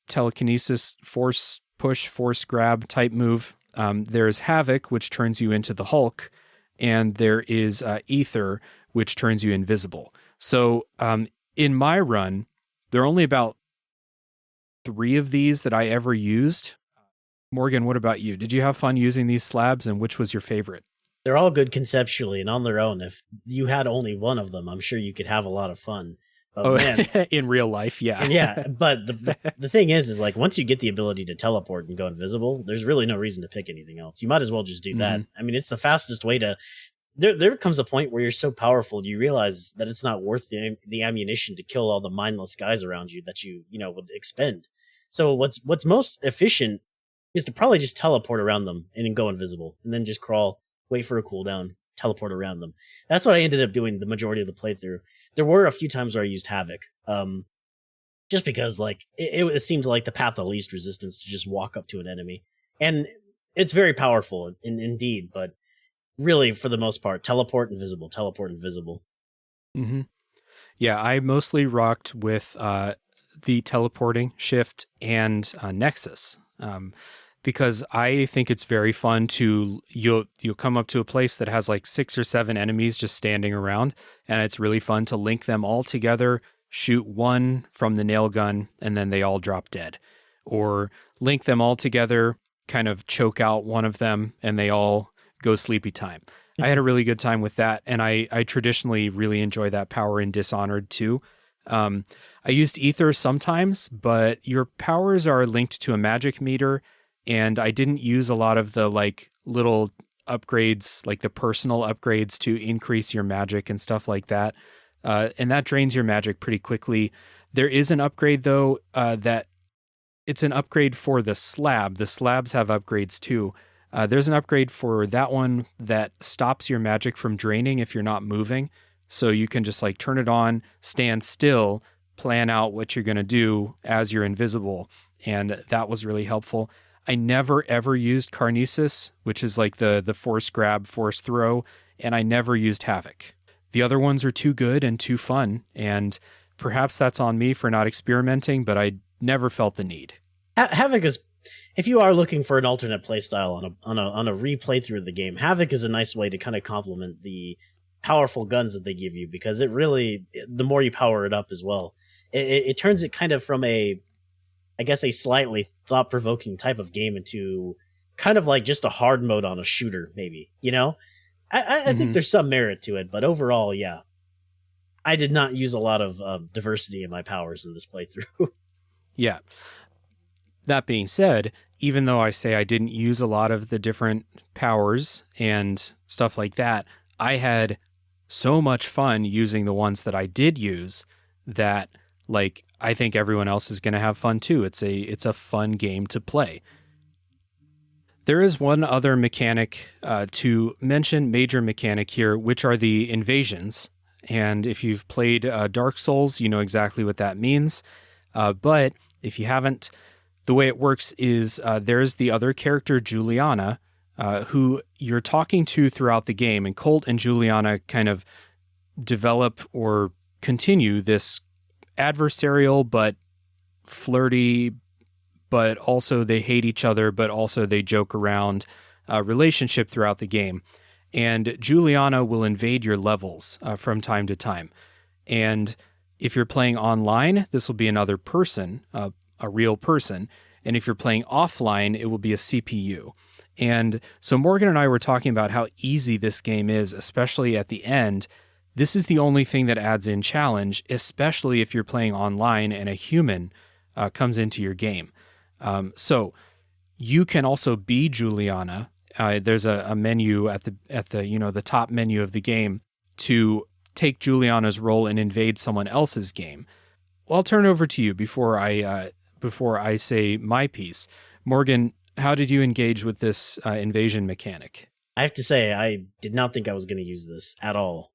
telekinesis force push, force grab type move. There's Havoc, which turns you into the Hulk, and there is Ether, which turns you invisible. So in my run, there are only about 3 of these that I ever used. Morgan, what about you? Did you have fun using these slabs, and which was your favorite? They're all good conceptually and on their own. If you had only one of them, I'm sure you could have a lot of fun. But man, in real life, yeah. Yeah, but the thing is like once you get the ability to teleport and go invisible, there's really no reason to pick anything else. You might as well just do that. I mean, it's the fastest way to... There comes a point where you're so powerful, you realize that it's not worth the ammunition to kill all the mindless guys around you that you would expend. So what's most efficient is to probably just teleport around them and then go invisible, and then just crawl, wait for a cooldown, teleport around them. That's what I ended up doing the majority of the playthrough. There were a few times where I used Havoc, just because like it seemed like the path of least resistance to just walk up to an enemy, and it's very powerful indeed. But really, for the most part, teleport invisible. Mm-hmm. Yeah, I mostly rocked with the teleporting Shift and Nexus. Because I think it's very fun you'll come up to a place that has like 6 or 7 enemies just standing around, and it's really fun to link them all together, shoot one from the nail gun, and then they all drop dead. Or link them all together, kind of choke out one of them, and they all go sleepy time. I had a really good time with that, and I traditionally really enjoy that power in Dishonored too. I used Ether sometimes, but your powers are linked to a magic meter, and I didn't use a lot of the like little upgrades, like the personal upgrades to increase your magic and stuff like that. And that drains your magic pretty quickly. There is an upgrade though, that it's an upgrade for the slab. The slabs have upgrades too. There's an upgrade for that one that stops your magic from draining if you're not moving. So you can just like turn it on, stand still, plan out what you're going to do as you're invisible. And that was really helpful. I never ever used Carnesis, which is like the force grab, force throw, and I never used Havoc. The other ones are too good and too fun, and perhaps that's on me for not experimenting, but I never felt the need. Havoc is, if you are looking for an alternate playstyle on a replay through of the game, Havoc is a nice way to kind of complement the powerful guns that they give you, because it really, the more you power it up as well, it turns it kind of from a slightly thought-provoking type of game into kind of like just a hard mode on a shooter, maybe, I think there's some merit to it, but overall, yeah, I did not use a lot of diversity in my powers in this playthrough. Yeah. That being said, even though I say I didn't use a lot of the different powers and stuff like that, I had so much fun using the ones that I did use that, like, I think everyone else is going to have fun too. It's a fun game to play. There is one other mechanic to mention, major mechanic here, which are the invasions. And if you've played Dark Souls, you know exactly what that means. But if you haven't, the way it works is there's the other character, Juliana, who you're talking to throughout the game. And Colt and Juliana kind of develop or continue this adversarial but flirty, but also they hate each other, but also they joke around relationship throughout the game. And Juliana will invade your levels from time to time. And If you're playing online, this will be another person, a real person. And if you're playing offline, it will be a CPU. And so Morgan and I were talking about how easy this game is, especially at the end. This is the only thing that adds in challenge, especially if you're playing online and a human comes into your game. So you can also be Juliana. There's a menu at the top menu of the game to take Juliana's role and invade someone else's game. Well, I'll turn it over to you before I say my piece. Morgan, how did you engage with this invasion mechanic? I have to say, I did not think I was going to use this at all.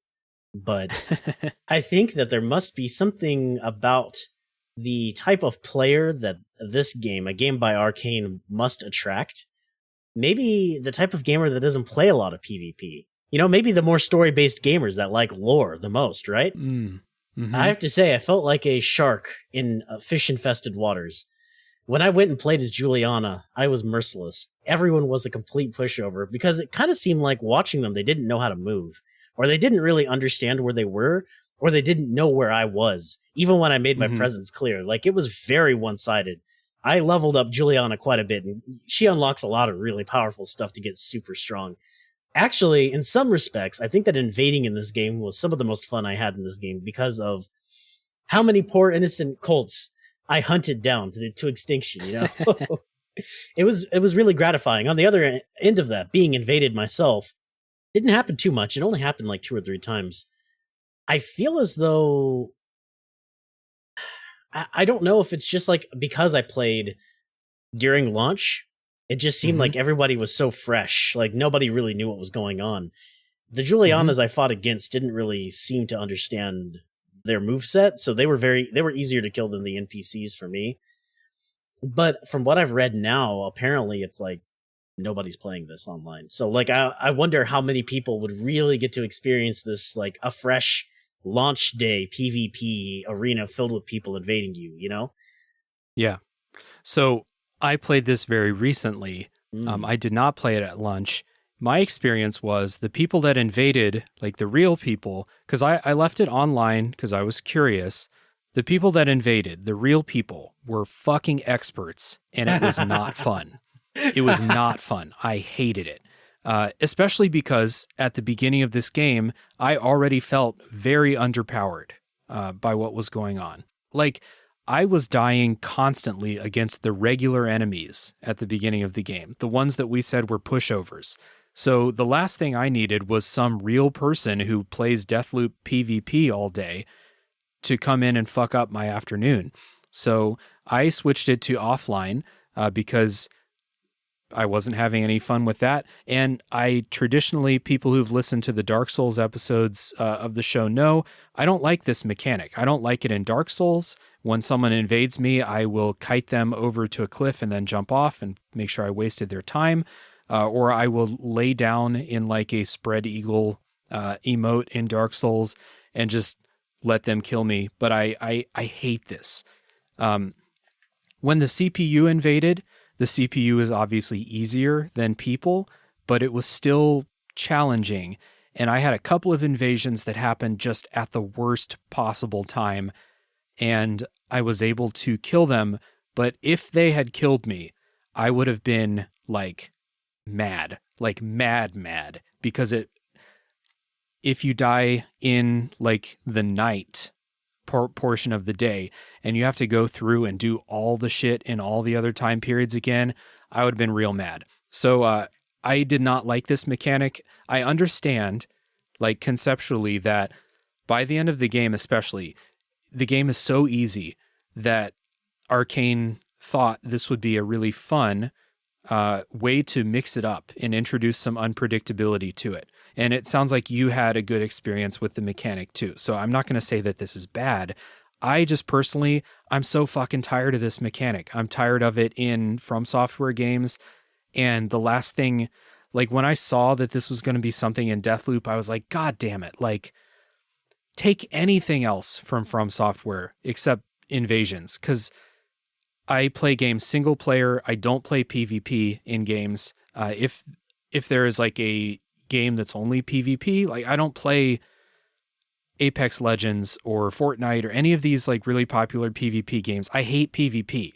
But I think that there must be something about the type of player that this game, a game by Arkane, must attract. Maybe the type of gamer that doesn't play a lot of PvP. Maybe the more story-based gamers that like lore the most, right? Mm-hmm. I have to say, I felt like a shark in fish-infested waters. When I went and played as Juliana, I was merciless. Everyone was a complete pushover because it kind of seemed like watching them, they didn't know how to move, or they didn't really understand where they were, or they didn't know where I was, even when I made my presence clear. Like, it was very one-sided. I leveled up Juliana quite a bit, and she unlocks a lot of really powerful stuff to get super strong. Actually, in some respects, I think that invading in this game was some of the most fun I had in this game because of how many poor innocent colts I hunted down to extinction, It was really gratifying. On the other end of that, being invaded myself didn't happen too much. It only happened like 2 or 3 times. I feel as though I don't know if it's just like because I played during launch, it just seemed like everybody was so fresh. Like nobody really knew what was going on. The Julianas I fought against didn't really seem to understand their moveset, so they were easier to kill than the NPCs for me. But from what I've read now, apparently it's like nobody's playing this online. So like I wonder how many people would really get to experience this, like a fresh launch day PvP arena filled with people invading you, Yeah. So I played this very recently. I did not play it at lunch. My experience was the people that invaded, like the real people, because I left it online because I was curious. The people that invaded, the real people, were fucking experts, and it was not fun. It was not fun. I hated it. Especially because at the beginning of this game, I already felt very underpowered by what was going on. Like, I was dying constantly against the regular enemies at the beginning of the game, the ones that we said were pushovers. So the last thing I needed was some real person who plays Deathloop PvP all day to come in and fuck up my afternoon. So I switched it to offline because I wasn't having any fun with that. And traditionally, people who've listened to the Dark Souls episodes of the show know I don't like this mechanic. I don't like it in Dark Souls. When someone invades me, I will kite them over to a cliff and then jump off and make sure I wasted their time. Or I will lay down in like a spread eagle emote in Dark Souls and just let them kill me. But I hate this. When the CPU invaded, the CPU is obviously easier than people, but it was still challenging. And I had a couple of invasions that happened just at the worst possible time, and I was able to kill them. But if they had killed me, I would have been like mad, because if you die in like the night portion of the day and you have to go through and do all the shit in all the other time periods again, I would have been real mad. So I did not like this mechanic. I understand, like conceptually, that by the end of the game especially, the game is so easy that Arkane thought this would be a really fun way to mix it up and introduce some unpredictability to it. And it sounds like you had a good experience with the mechanic too. So I'm not going to say that this is bad. I just personally, I'm so fucking tired of this mechanic. I'm tired of it in From Software games. And the last thing, like when I saw that this was going to be something in Deathloop, I was like, God damn it. Like, take anything else from Software except invasions. Because I play games single player. I don't play PvP in games. If there is like a game that's only PvP, like I don't play Apex Legends or Fortnite or any of these like really popular PvP games. I hate PvP.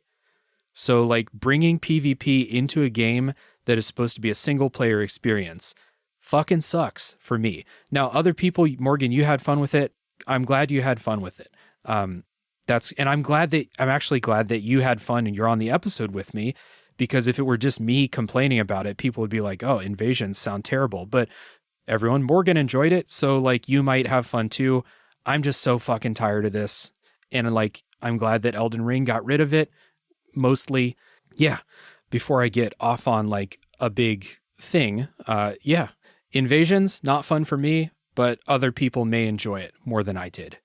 So like bringing PvP into a game that is supposed to be a single player experience fucking sucks for me. Now, other people, Morgan, you had fun with it. I'm glad you had fun with it. I'm actually glad that you had fun and you're on the episode with me, because if it were just me complaining about it, people would be like, oh, invasions sound terrible. But Morgan enjoyed it. So like you might have fun too. I'm just so fucking tired of this. And like, I'm glad that Elden Ring got rid of it. Mostly. Yeah. Before I get off on like a big thing. Invasions, not fun for me, but other people may enjoy it more than I did.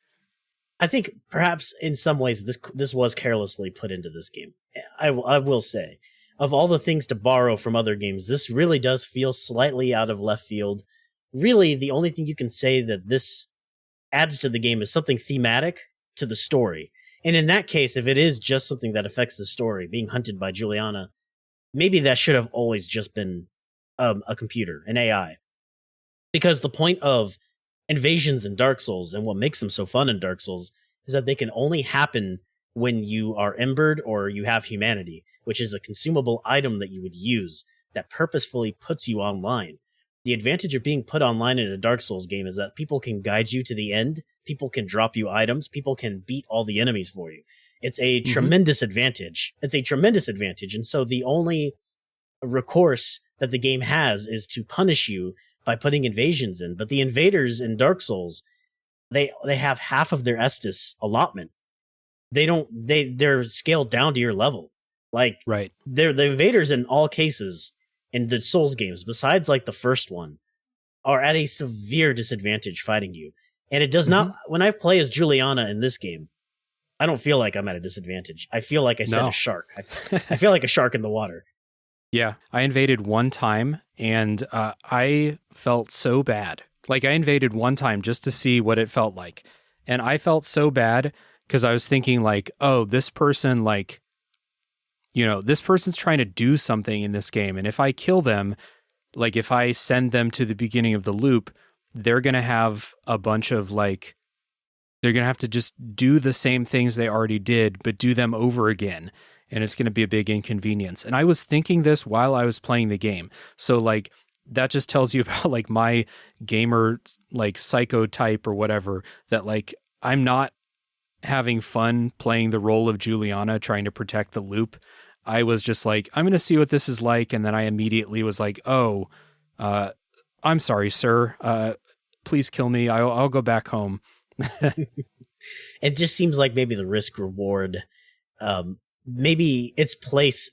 I think perhaps in some ways this was carelessly put into this game. I will say, of all the things to borrow from other games, this really does feel slightly out of left field. Really, the only thing you can say that this adds to the game is something thematic to the story. And in that case, if it is just something that affects the story, being hunted by Juliana, maybe that should have always just been a computer, an AI. Because the point of invasions in Dark Souls and what makes them so fun in Dark Souls is that they can only happen when you are embered or you have humanity, which is a consumable item that you would use that purposefully puts you online. The advantage of being put online in a Dark Souls game is that people can guide you to the end, people can drop you items, people can beat all the enemies for you. It's a tremendous advantage. It's a tremendous advantage. And so the only recourse that the game has is to punish you by putting invasions in. But the invaders in Dark Souls, they have half of their Estus allotment. They're scaled down to your level. Like, right. They're the invaders in all cases in the Souls games, besides like the first one, are at a severe disadvantage fighting you. And it does not, when I play as Juliana in this game, I don't feel like I'm at a disadvantage. I feel like I set a shark. I feel like a shark in the water. Yeah, I invaded one time and I felt so bad. Like I invaded one time just to see what it felt like. And I felt so bad because I was thinking like, oh, this person like, this person's trying to do something in this game. And if I kill them, like if I send them to the beginning of the loop, they're going to have a bunch of like, they're going to have to just do the same things they already did, but do them over again. And it's going to be a big inconvenience. And I was thinking this while I was playing the game. So like, that just tells you about like my gamer, like psychotype or whatever, that like, I'm not having fun playing the role of Juliana trying to protect the loop. I was just like, I'm going to see what this is like. And then I immediately was like, oh, I'm sorry, sir. Please kill me. I'll go back home. It just seems like maybe the risk reward, maybe the place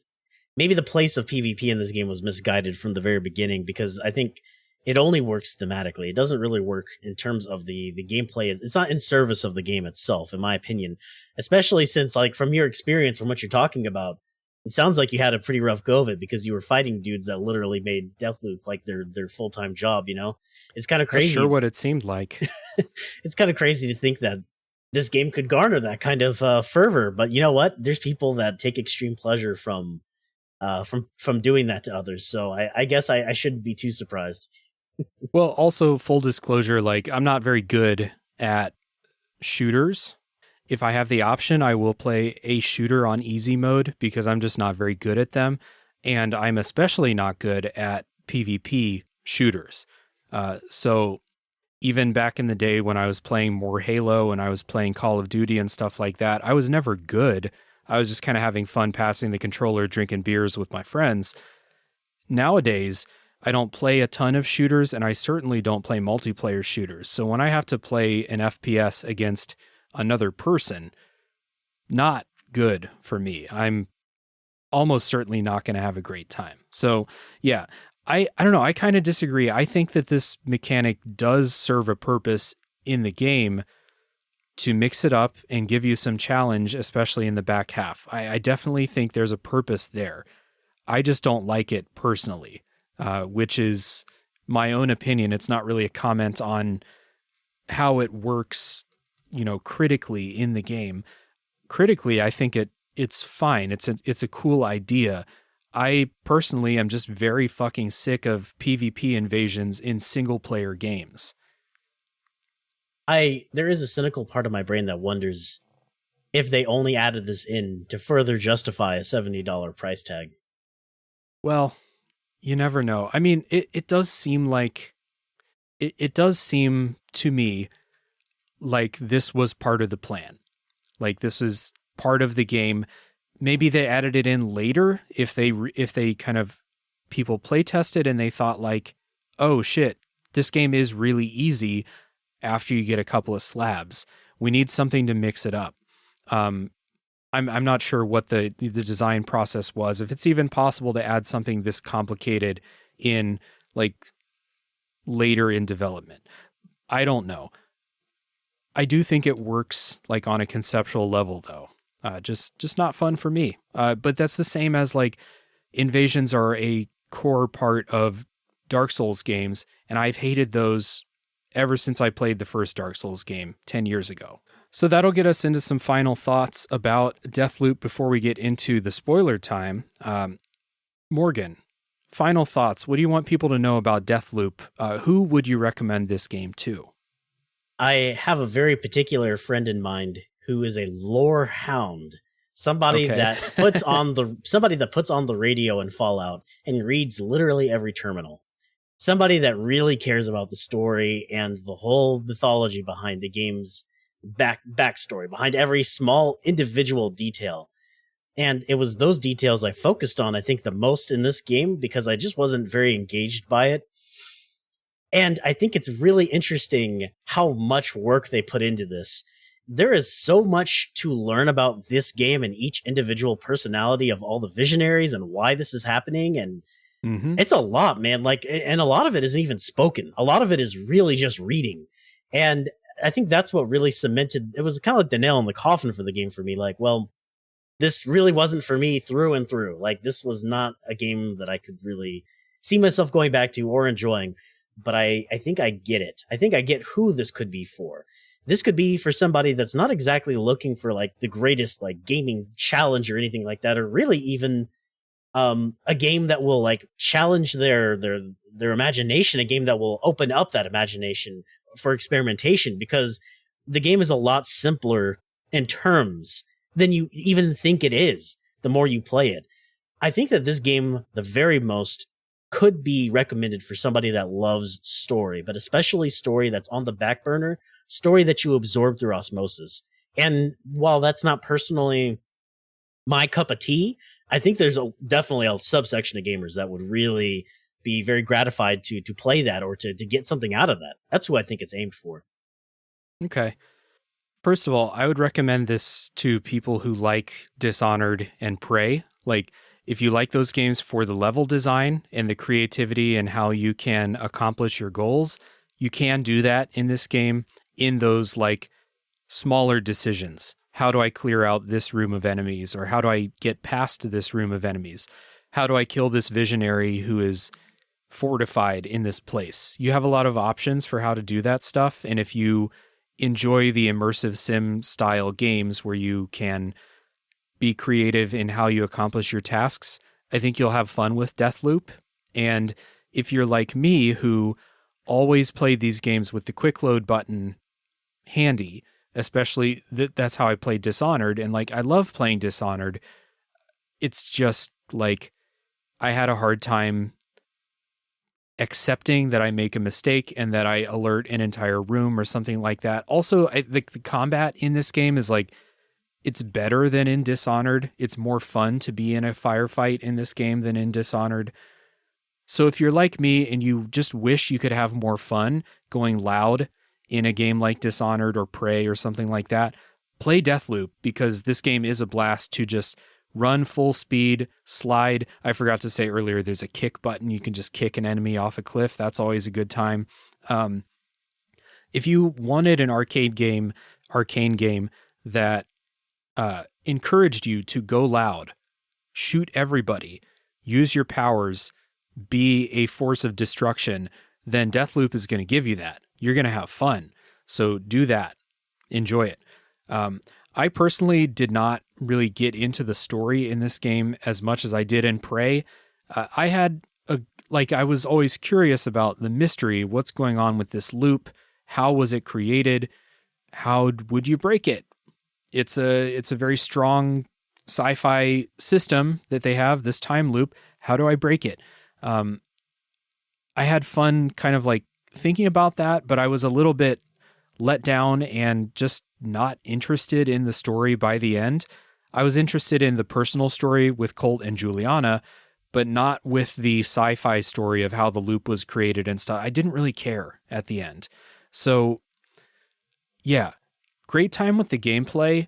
of PvP in this game was misguided from the very beginning, because I think it only works thematically. It doesn't really work in terms of the gameplay. It's not in service of the game itself, in my opinion, especially since like from your experience, from what you're talking about, it sounds like you had a pretty rough go of it because you were fighting dudes that literally made Deathloop like their full-time job, It's kind of crazy. That's sure what it seemed like. It's kind of crazy to think that this game could garner that kind of fervor, but you know what? There's people that take extreme pleasure from doing that to others. So I guess I shouldn't be too surprised. Well, also full disclosure, like I'm not very good at shooters. If I have the option, I will play a shooter on easy mode because I'm just not very good at them. And I'm especially not good at PvP shooters. So even back in the day when I was playing more Halo and I was playing Call of Duty and stuff like that, I was never good. I was just kind of having fun passing the controller, drinking beers with my friends. Nowadays, I don't play a ton of shooters, and I certainly don't play multiplayer shooters. So when I have to play an FPS against another person, not good for me. I'm almost certainly not going to have a great time. So yeah, I don't know. I kind of disagree. I think that this mechanic does serve a purpose in the game to mix it up and give you some challenge, especially in the back half. I definitely think there's a purpose there. I just don't like it personally, which is my own opinion. It's not really a comment on how it works, critically in the game. Critically, I think it's fine. It's a cool idea. I personally am just very fucking sick of PvP invasions in single player games. There is a cynical part of my brain that wonders if they only added this in to further justify a $70 price tag. Well, you never know. I mean, it does seem like it does seem to me like this was part of the plan. Like this is part of the game. Maybe they added it in later if they kind of people play tested and they thought like, oh shit, this game is really easy after you get a couple of slabs. We need something to mix it up. I'm not sure what the design process was. If it's even possible to add something this complicated in like later in development, I don't know. I do think it works like on a conceptual level though. Just not fun for me. But that's the same as like invasions are a core part of Dark Souls games, and I've hated those ever since I played the first Dark Souls game 10 years ago. So that'll get us into some final thoughts about Deathloop before we get into the spoiler time. Morgan, final thoughts. What do you want people to know about Deathloop? Who would you recommend this game to? I have a very particular friend in mind who is a lore hound. Somebody that puts on the radio in Fallout and reads literally every terminal. Somebody that really cares about the story and the whole mythology behind the game's backstory, behind every small individual detail. And it was those details I focused on, I think, the most in this game because I just wasn't very engaged by it. And I think it's really interesting how much work they put into this. There is so much to learn about this game and each individual personality of all the visionaries and why this is happening. And it's a lot, man. Like, and a lot of it isn't even spoken. A lot of it is really just reading. And I think that's what really cemented, it was kind of like the nail in the coffin for the game for me. Like, well, this really wasn't for me through and through. Like, this was not a game that I could really see myself going back to or enjoying. But I think I get it. I think I get who this could be for. This could be for somebody that's not exactly looking for like the greatest like gaming challenge or anything like that, or really even a game that will like challenge their imagination, a game that will open up that imagination for experimentation, because the game is a lot simpler in terms than you even think it is the more you play it. I think that this game, the very most, could be recommended for somebody that loves story, but especially story that's on the back burner, story that you absorb through osmosis. And while that's not personally my cup of tea, I think there's definitely a subsection of gamers that would really be very gratified to play that or to get something out of that. That's who I think it's aimed for. Okay. First of all, I would recommend this to people who like Dishonored and Prey. Like, if you like those games for the level design and the creativity and how you can accomplish your goals, you can do that in this game in those like smaller decisions. How do I clear out this room of enemies? Or how do I get past this room of enemies? How do I kill this visionary who is fortified in this place? You have a lot of options for how to do that stuff. And if you enjoy the immersive sim style games where you can be creative in how you accomplish your tasks, I think you'll have fun with Deathloop. And if you're like me, who always played these games with the quick load button handy, especially that's how I played Dishonored, and like I love playing Dishonored, it's just like I had a hard time accepting that I make a mistake and that I alert an entire room or something like that. Also, the combat in this game is like, it's better than in Dishonored. It's more fun to be in a firefight in this game than in Dishonored. So if you're like me and you just wish you could have more fun going loud in a game like Dishonored or Prey or something like that, play Deathloop, because this game is a blast to just run full speed, slide. I forgot to say earlier, there's a kick button. You can just kick an enemy off a cliff. That's always a good time. If you wanted an arcane game that encouraged you to go loud, shoot everybody, use your powers, be a force of destruction, then Deathloop is going to give you that. You're going to have fun. So do that. Enjoy it. I personally did not really get into the story in this game as much as I did in Prey. I was always curious about the mystery, what's going on with this loop, How was it created? How would you break it? It's a very strong sci-fi system that they have, this time loop. How do I break it? I had fun kind of like thinking about that, but I was a little bit let down and just not interested in the story by the end. I was interested in the personal story with Colt and Juliana, but not with the sci-fi story of how the loop was created and stuff. I didn't really care at the end. So yeah, great time with the gameplay.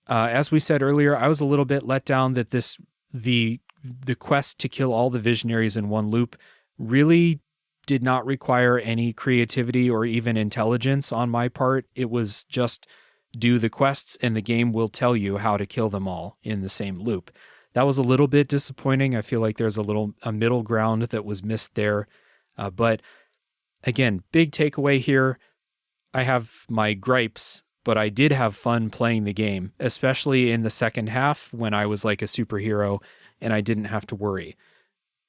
As we said earlier, I was a little bit let down that the quest to kill all the visionaries in one loop really did not require any creativity or even intelligence on my part. It was just do the quests and the game will tell you how to kill them all in the same loop. That was a little bit disappointing. I feel like there's a middle ground that was missed there. But again, big takeaway here. I have my gripes, but I did have fun playing the game, especially in the second half when I was like a superhero and I didn't have to worry.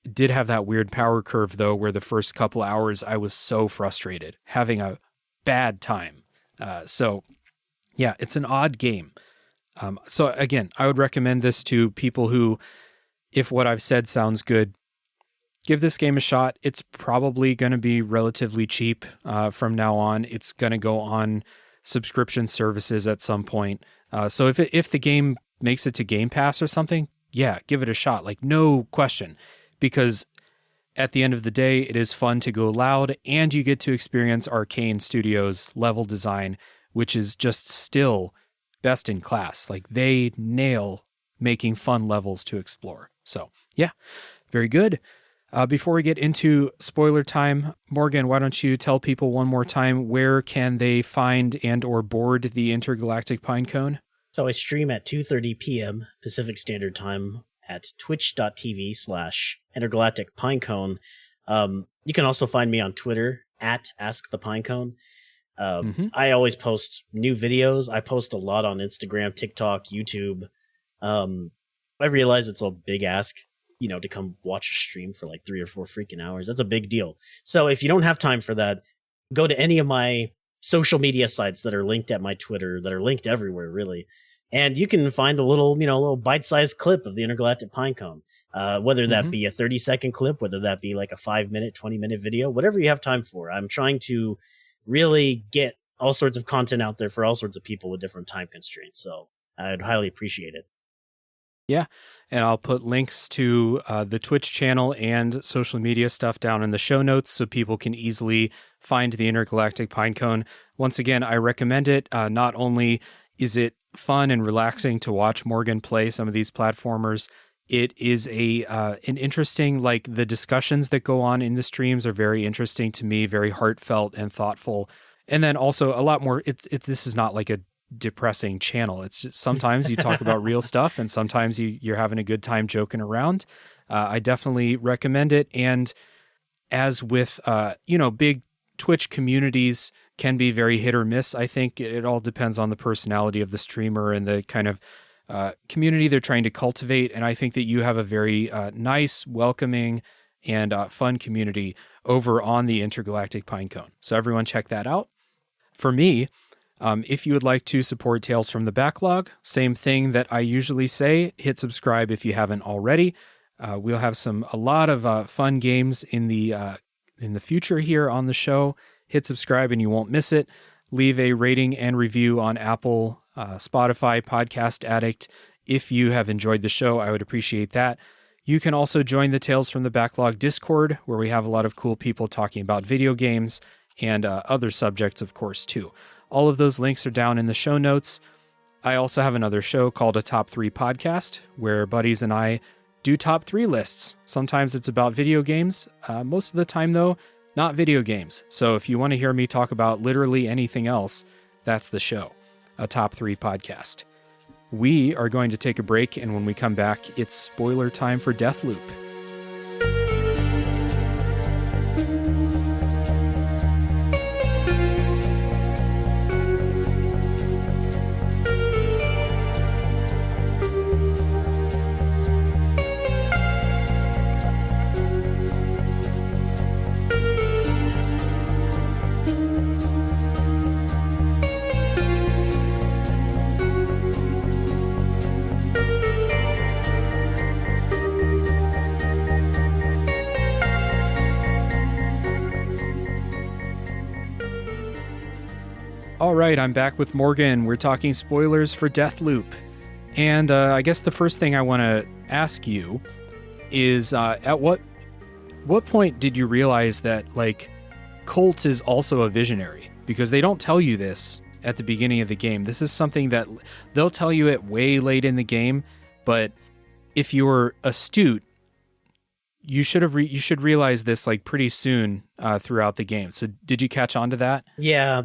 It did have that weird power curve though, where the first couple hours I was so frustrated, having a bad time. So yeah, it's an odd game. So again, I would recommend this to people who, if what I've said sounds good, give this game a shot. It's probably going to be relatively cheap from now on. It's going to go on subscription services at some point. So if the game makes it to Game Pass or something, yeah, give it a shot. Like, no question. Because at the end of the day, it is fun to go loud and you get to experience Arkane Studios level design, which is just still best in class. Like, they nail making fun levels to explore. So yeah, very good. Before we get into spoiler time, Morgan, why don't you tell people one more time, where can they find and or board the Intergalactic Pinecone? So I stream at 2:30 p.m. Pacific Standard Time at twitch.tv/Intergalactic Pinecone. You can also find me on Twitter at AskThePinecone. I always post new videos. I post a lot on Instagram, TikTok, YouTube. I realize it's a big ask, to come watch a stream for like 3 or 4 freaking hours. That's a big deal. So if you don't have time for that, go to any of my social media sites that are linked at my Twitter, that are linked everywhere, really. And you can find a little bite-sized clip of the Intergalactic Pinecone. Whether that be a 30-second clip, whether that be like a 5-minute, 20-minute video, whatever you have time for. I'm trying to really get all sorts of content out there for all sorts of people with different time constraints. So I'd highly appreciate it. Yeah, and I'll put links to the Twitch channel and social media stuff down in the show notes so people can easily find the Intergalactic Pinecone. Once again, I recommend it. Not only is it fun and relaxing to watch Morgan play some of these platformers, it is an interesting, like, the discussions that go on in the streams are very interesting to me, very heartfelt and thoughtful. And then also a lot more, this is not like a depressing channel. It's just, sometimes you talk about real stuff and sometimes you're having a good time joking around. I definitely recommend it. And as with, big Twitch communities can be very hit or miss. I think it all depends on the personality of the streamer and the kind of community they're trying to cultivate. And I think that you have a very nice, welcoming, and fun community over on the Intergalactic Pinecone. So everyone check that out. For me, if you would like to support Tales from the Backlog, same thing that I usually say, hit subscribe if you haven't already. We'll have a lot of fun games in the future here on the show. Hit subscribe and you won't miss it. Leave a rating and review on Apple, Spotify, Podcast Addict. If you have enjoyed the show, I would appreciate that. You can also join the Tales from the Backlog Discord, where we have a lot of cool people talking about video games and other subjects, of course, too. All of those links are down in the show notes. I also have another show called A Top 3 Podcast, where buddies and I do top 3 lists. Sometimes it's about video games. Most of the time, though, not video games. So if you want to hear me talk about literally anything else, that's the show, A Top 3 Podcast. We are going to take a break, and when we come back, it's spoiler time for Deathloop. All right, I'm back with Morgan. We're talking spoilers for Deathloop. And I guess the first thing I want to ask you is at what point did you realize that, like, Colt is also a visionary? Because they don't tell you this at the beginning of the game. This is something that they'll tell you it way late in the game, but if you're astute, you should realize this like pretty soon throughout the game. So did you catch on to that? Yeah,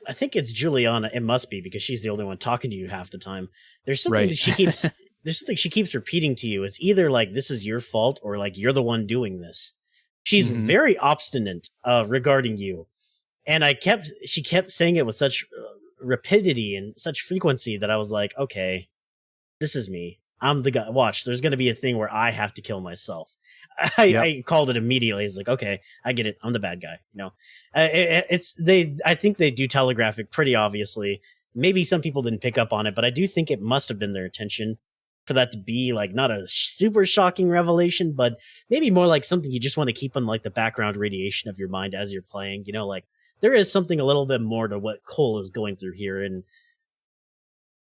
I think it's Juliana. It must be, because she's the only one talking to you half the time. There's something that there's something she keeps repeating to you. It's either like, this is your fault, or like, you're the one doing this. She's very obstinate regarding you. And she kept saying it with such rapidity and such frequency that I was like, okay, this is me. I'm the guy. Watch, there's going to be a thing where I have to kill myself. I called it immediately. It's like, okay, I get it. I'm the bad guy. I think they do telegraph it pretty obviously. Maybe some people didn't pick up on it, but I do think it must have been their intention for that to be like not a super shocking revelation, but maybe more like something you just want to keep on like the background radiation of your mind as you're playing. Like there is something a little bit more to what Cole is going through here, and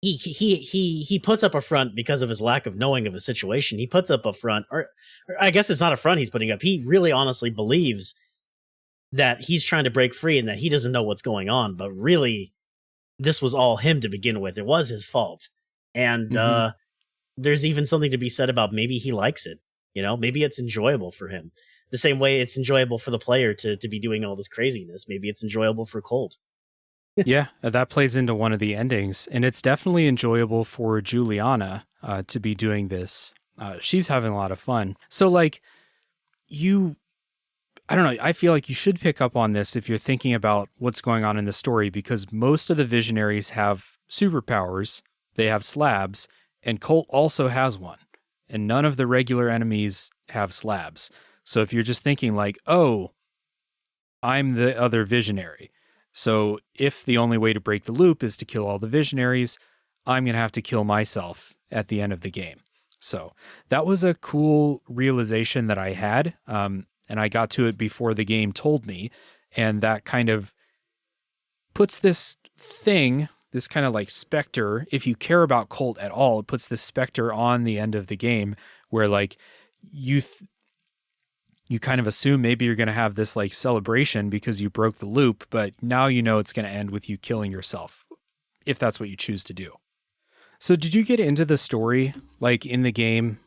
he puts up a front because of his lack of knowing of a situation. He puts up a front, or I guess it's not a front he's putting up. He really honestly believes that he's trying to break free and that he doesn't know what's going on, but really this was all him to begin with. It was his fault. And there's even something to be said about maybe he likes it. Maybe it's enjoyable for him. The same way it's enjoyable for the player to be doing all this craziness. Maybe it's enjoyable for Colt. Yeah, that plays into one of the endings, and it's definitely enjoyable for Juliana to be doing this. She's having a lot of fun. So, like, I don't know, I feel like you should pick up on this if you're thinking about what's going on in the story, because most of the visionaries have superpowers, they have slabs, and Colt also has one, and none of the regular enemies have slabs. So if you're just thinking like, oh, I'm the other visionary, so if the only way to break the loop is to kill all the visionaries, I'm going to have to kill myself at the end of the game. So that was a cool realization that I had, and I got to it before the game told me, and that kind of puts this thing, this kind of like specter, if you care about Colt at all, it puts this specter on the end of the game where like you kind of assume maybe you're going to have this like celebration because you broke the loop, but now you know it's going to end with you killing yourself, if that's what you choose to do. So did you get into the story, like in the game,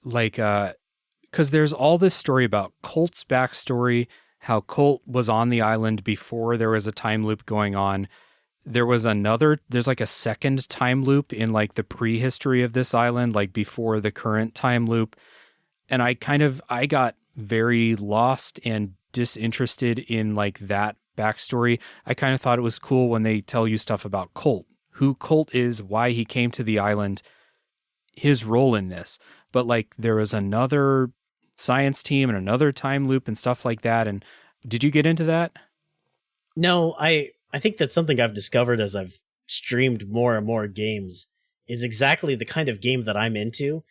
like, because there's all this story about Colt's backstory, how Colt was on the island before there was a time loop going on. There's like a second time loop in like the prehistory of this island, like before the current time loop. And I got very lost and disinterested in like that backstory. I kind of thought it was cool when they tell you stuff about Colt, who Colt is, why he came to the island, his role in this. But like there was another science team and another time loop and stuff like that. And did you get into that? No, I think that's something I've discovered as I've streamed more and more games, is exactly the kind of game that I'm into.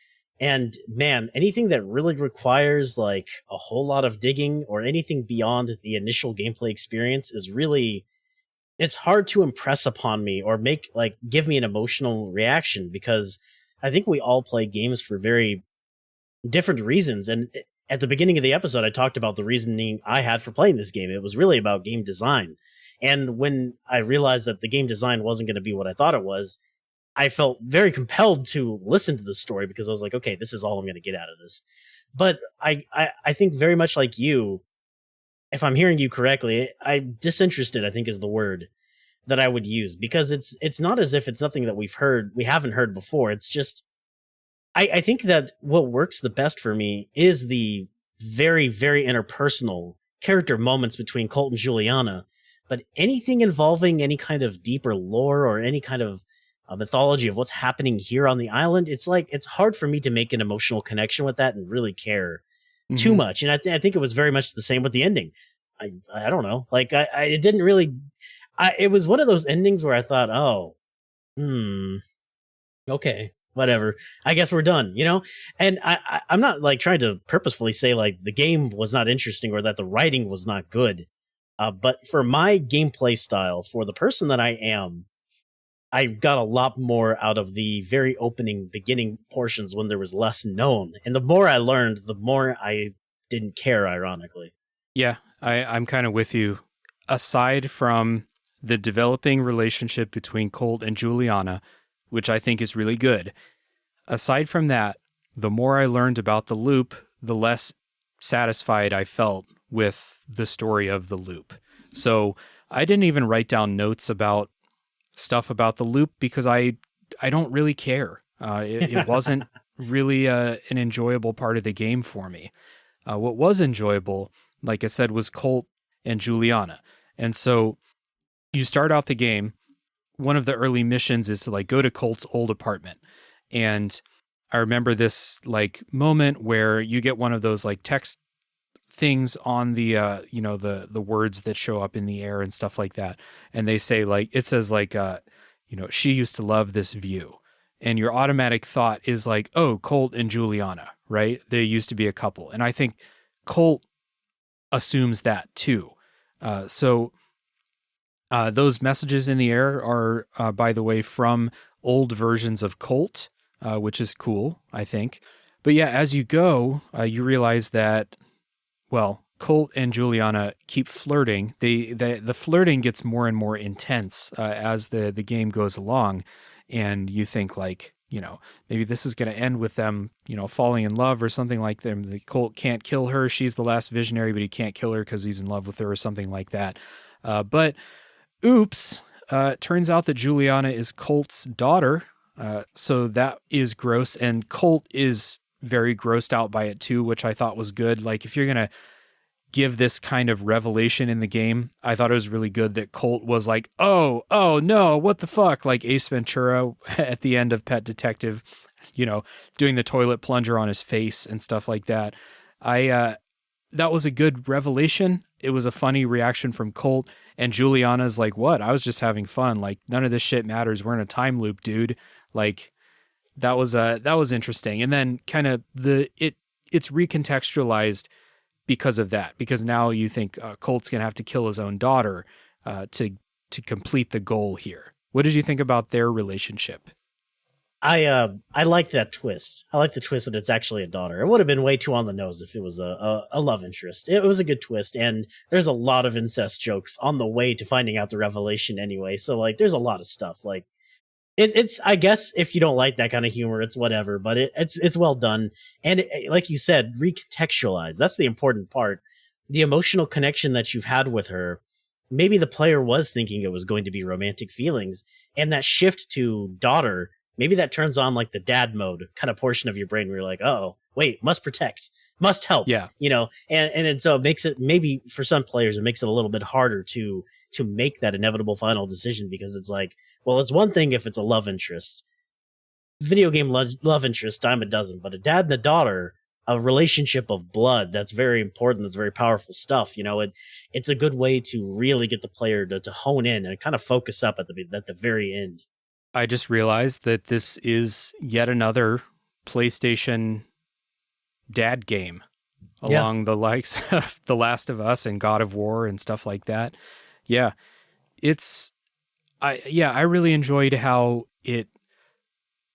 And man, anything that really requires like a whole lot of digging or anything beyond the initial gameplay experience is really, it's hard to impress upon me or give me an emotional reaction, because I think we all play games for very different reasons. And at the beginning of the episode, I talked about the reasoning I had for playing this game. It was really about game design. And when I realized that the game design wasn't going to be what I thought it was, I felt very compelled to listen to the story, because I was like, okay, this is all I'm going to get out of this. But I think very much like you, if I'm hearing you correctly, I'm disinterested, I think is the word that I would use, because it's not as if it's nothing that we haven't heard before. It's just, I think that what works the best for me is the very, very interpersonal character moments between Colt and Juliana. But anything involving any kind of deeper lore or any kind of mythology of what's happening here on the island, it's hard for me to make an emotional connection with that and really care too much. And I think it was very much the same with the ending. I don't know. Like it didn't really, it was one of those endings where I thought, oh, okay, whatever. I guess we're done, And I'm not like trying to purposefully say like the game was not interesting or that the writing was not good. But for my gameplay style, for the person that I am, I got a lot more out of the very beginning portions when there was less known. And the more I learned, the more I didn't care, ironically. Yeah, I'm kind of with you. Aside from the developing relationship between Colt and Juliana, which I think is really good, aside from that, the more I learned about the loop, the less satisfied I felt with the story of the loop. So I didn't even write down notes about stuff about the loop because I don't really care. It wasn't really an enjoyable part of the game for me. What was enjoyable, like I said, was Colt and Juliana. And so you start out the game, one of the early missions is to like go to Colt's old apartment. And I remember this like moment where you get one of those like text things on the the words that show up in the air and stuff like that, and they say like, it says like she used to love this view, and your automatic thought is like, oh, Colt and Juliana, right? They used to be a couple. And I think Colt assumes that too. So those messages in the air are by the way from old versions of Colt, which is cool, I think. But yeah, as you go, you realize that, well, Colt and Juliana keep flirting. The flirting gets more and more intense as the game goes along, and you think like, maybe this is going to end with them, falling in love or something like them. The Colt can't kill her. She's the last visionary, but he can't kill her because he's in love with her or something like that. But oops, turns out that Juliana is Colt's daughter. So that is gross, and Colt is very grossed out by it too, which I thought was good. Like, if you're going to give this kind of revelation in the game, I thought it was really good that Colt was like, oh no, what the fuck? Like Ace Ventura at the end of Pet Detective, doing the toilet plunger on his face and stuff like that. That was a good revelation. It was a funny reaction from Colt, and Juliana's like, what? I was just having fun. Like, none of this shit matters. We're in a time loop, dude. Like, that was interesting. And then kind of it's recontextualized because of that, because now you think Colt's going to have to kill his own daughter to complete the goal here. What did you think about their relationship? I like that twist. I like the twist that it's actually a daughter. It would have been way too on the nose if it was a love interest. It was a good twist, and there's a lot of incest jokes on the way to finding out the revelation anyway. So like, there's a lot of stuff. Like, it's I guess if you don't like that kind of humor, it's whatever. But it's well done, and like you said, recontextualized. That's the important part. The emotional connection that you've had with her. Maybe the player was thinking it was going to be romantic feelings, and that shift to daughter. Maybe that turns on like the dad mode kind of portion of your brain where you're like, oh, wait, must protect, must help. Yeah. And so it makes it, maybe for some players, it makes it a little bit harder to make that inevitable final decision, because it's like, well, it's one thing if it's a love interest, video game love interest, dime a dozen, but a dad and a daughter, a relationship of blood, that's very important. That's very powerful stuff. It's a good way to really get the player to hone in and kind of focus up at the very end. I just realized that this is yet another PlayStation dad game along the likes of The Last of Us and God of War and stuff like that. Yeah. I really enjoyed how